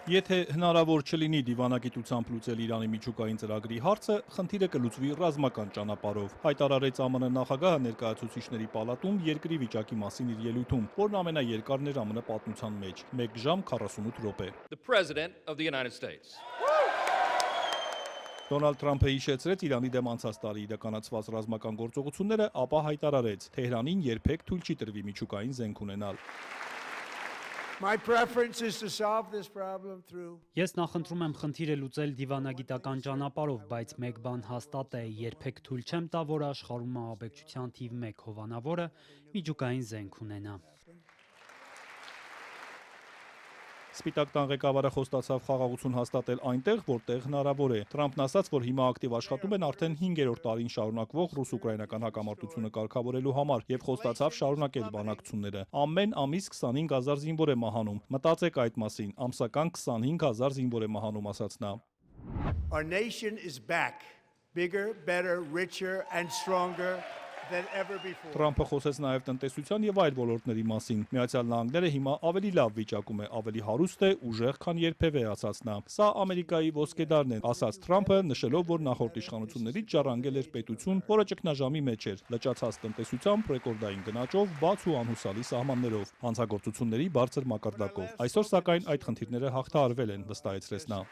Եթե հնարավոր չլինի դիվանագիտությամբ լուծել Իրանի միջուկային ծրագրի հարցը, խնդիրը կլուծվի ռազմական ճանապարհով, հայտարարեց ԱՄՆ նախագահը ներկայացուցիչների պալատում երկրի վիճակի մասին իր ելույթում, որն ամենաերկարն էր ԱՄՆ պատմության մեջ՝ 1 ժամ 48 րոպե։ The President of the United States. Դոնալդ Թրամփը հիշեցրեց Իրանի դեմ անցած տարի իրականացված ռազմական գործողությունները, ապա հայտարարեց, Թեհրանին երբեք թույլ չի տրվի միջուկային զենք ունենալ։ My preference is to solve this problem through. Ես նախընտրում եմ խնդիրը լուծել դիվանագիտական ճանապարհով, բայց մեկ բան հաստատ է, երբեք թույլ չեմ տա, որ աշխարհում ահաբեկչության թիվ 1 հովանավորը միջուկային զենք ունենա։ Սպիտակ տան ղեկավարը խոստացավ խաղաղություն հաստատել այնտեղ, որտեղ հնարավոր է։ Թրամփն ասաց, որ հիմա ակտիվ աշխատում են արդեն 5-րդ տարին շարունակվող ռուս-ուկրաինական հակամարտությունը կարգավորելու համար եւ խոստացավ շարունակել բանակցությունները։ Ամեն ամիս 25,000 զինվոր է մահանում։ Մտածեք այդ մասին, ամսական 25,000 զինվոր է մահանում, ասաց նա։ Our nation is back, bigger, better, richer and stronger than ever before. Թրամփը խոսեց նաև տնտեսության եւ այլ ոլորտների մասին։ Միացյալ Նահանգները հիմա ավելի լավ վիճակում է, ավելի հարուստ է, ուժեղ, քան երբևէ, ասաց նա։ Սա Ամերիկայի ոսկեդարն է, ասաց Թրամփը, նշելով, որ նախորդ իշխանություններից ժառանգել էր պետություն, որը ճգնաժամի մեջ էր, լճացած տնտեսությամբ, ռեկորդային գնաճով, բաց ու անհուսալի սահմաններով, հանցագործությունների բարձր մակարդակով։ Այսօր սակայն այդ խնդիրները հաղթահարվել են, վստահեցրեց նա։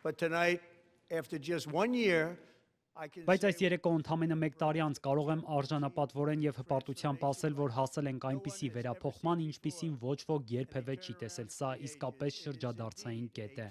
But tonight, after just 1 year, Բայց այս երեկո ընդամենը 1 տարի անց կարող եմ արժանապատվորեն եւ հպարտությամբ ասել, որ հասել ենք այնպիսի վերափոխման, ինչպիսին ոչ ոք երբևէ չի տեսել։ Սա իսկապես շրջադարձային կետ է։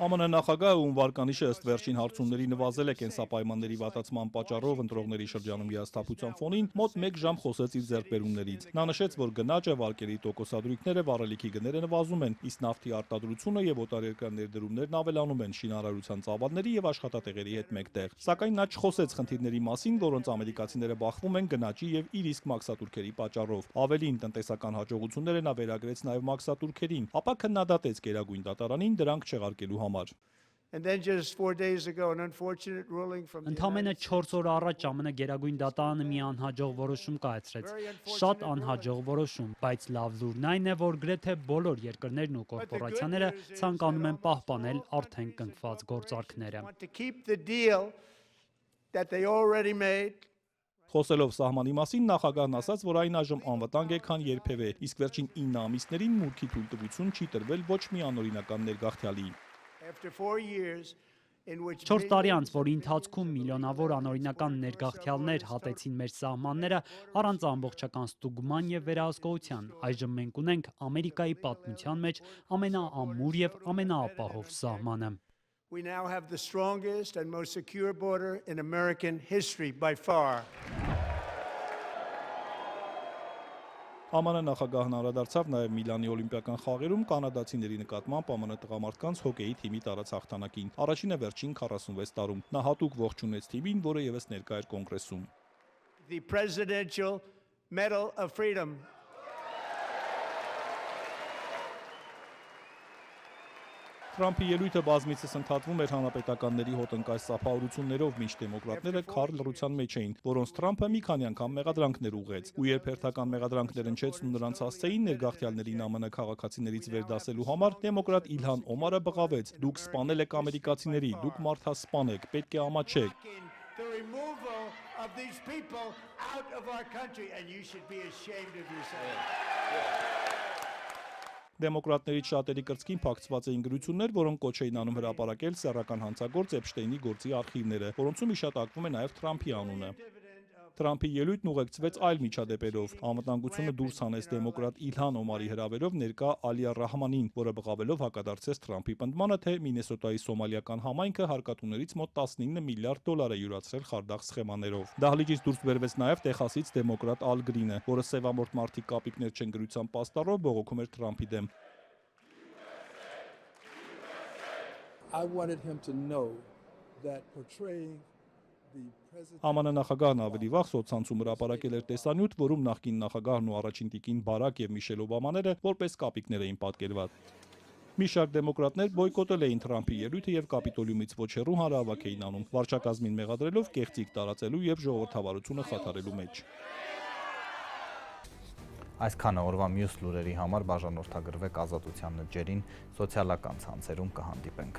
ԱՄՆ նախագահը, ում վարկանիշը ըստ վերջին հարցումների նվազել է կենսապայմանների վատացման պատճառով ընտրողների շրջանում հիասթափության ֆոնին, մոտ 1 ժամ խոսեց իր ձեռքբերումներից։ Նա նշեց, որ գնաճը, վարկերի տոկոսադրույքները, վառելիքի գները նվազում են, իսկ նավթի արտադրությունը եւ օտարերկրյա ներդրումներն ավելանում են շինարարության ծավալների եւ աշխատատեղերի հետ մեկտեղ։ Սակայն նա չխոսեց խնդիրների մասին, որոնց ամերիկացիները բախվում են գնաճի եւ իր իսկ մաքսատուրքերի պատճառով։ Ավելին, տնտեսական հաջողությունները նա վերագրեց նաեւ մաքսատուրքերին, ապա քննադատեց Գերագույն դատարանին դրանք չեղարկելու համար։ And then just 4 days ago, an unfortunate ruling from Ընդամենը 4 օր առաջ ԱՄՆ Գերագույն դատարանը մի անհաջող որոշում կայացրեց։ Շատ անհաջող որոշում, բայց լավ լուրն այն է, որ գրեթե բոլոր երկրներն ու կորպորացիաները ցանկանում են պահպանել արդեն կնքված գործարքները։ to keep the deal that they already made. Խոսելով սահմանի մասին, նախագահն ասաց, որ այն այժմ անվտանգ է, քան երբևէ, իսկ վերջին 9 ամիսներին մուտքի թույլտվություն չի տրվել ոչ մի անօրինական ներգաղթյալի։ After 4 years in which 4 տարի անց, որի ընթացքում միլիոնավոր անօրինական ներգաղթյալներ հատեցին մեր սահմանները առանց ամբողջական ստուգման եւ վերահսկողության, այժմ մենք ունենք Ամերիկայի պատմության մեջ ամենաամուր եւ ամենաապահով սահմանը։ we now have the strongest and most secure border in American history by far. ԱՄՆ նախագահն անդրադարձավ նաև Միլանի օլիմպիական խաղերում կանադացիների նկատմամբ ԱՄՆ տղամարդկանց հոկեյի թիմի տարած հաղթանակին։ Առաջինը վերջին 46 տարում։ Նա հատուկ ողջունեց թիմին, որը եւս ներկա էր կոնգրեսում։ The Presidential Medal of Freedom. Թրամփի ելույթը բազմիցս ընդհատվում էր հանրապետականների հոտնկայս սափահարություններով, մինչ դեմոկրատները քար լռության մեջ էին, որոնց Թրամփը մի քանի անգամ մեղադրանքներ ուղղեց։ Ու երբ հերթական մեղադրանքներ հնչեցին ու նրանց հասցեին ներգաղթյալներին ԱՄՆ քաղաքացիներից վերդասելու համար, դեմոկրատ Իլհան Օմարը բղավեց. «Դուք սպանել եք ամերիկացիների, դուք մարդասպան եք, պետք է ամաչեք»։ The removal of these people out of our country and you should be ashamed of yourself. Դեմոկրատներից շատերի կրծքին փակցված էին գրություններ, որոնք կոչ էին անում հրապարակել սեռական հանցագործ Էփշտեյնի գործի արխիվները, որոնցում հիշատակվում է նաև Թրամփի անունը։ Թրամփի ելույթն ուղեկցվեց այլ միջադեպերով։ Անվտանգությունը դուրս հանեց դեմոկրատ Իլհան Օմարի հրավերով ներկա Ալիա Ռահմանին, որը բղավելով հակադարձեց Թրամփի պնդմանը, թե Մինեսոտայի սոմալիական համայնքը հարկատուներից մոտ 19 միլիարդ դոլար է յուրացրել խարդախ սխեմաներով։ Դահլիճից դուրս բերվեց նաև Տեխասից դեմոկրատ Ալ Գրինը, որը սևամորթ մարդիկ կապիկներ չեն գրության պաստառով բողոքում էր Թրամփի դեմ։ I wanted him to know that portraying ԱՄՆ նախագահն ավելի վաղ սոցցանցում հրապարակել էր տեսանյութ, որում նախկին նախագահն ու առաջին տիկին Բարակ եւ Միշել Օբամաները որպես կապիկներ էին պատկերված։ Մի շարք դեմոկրատներ բոյկոտել էին Թրամփի ելույթը եւ կապիտոլիումից ոչ հեռու հանրահավաք էին անում, վարչակազմին մեղադրելով կեղծիք տարածելու եւ ժողովրդավարությունը խաթարելու մեջ։ Այսքանը օրվա մյուս լուրերի համար բաժանորդագրվեք Ազատության էջերին, սոցիալական ցանցերում կհանդիպենք։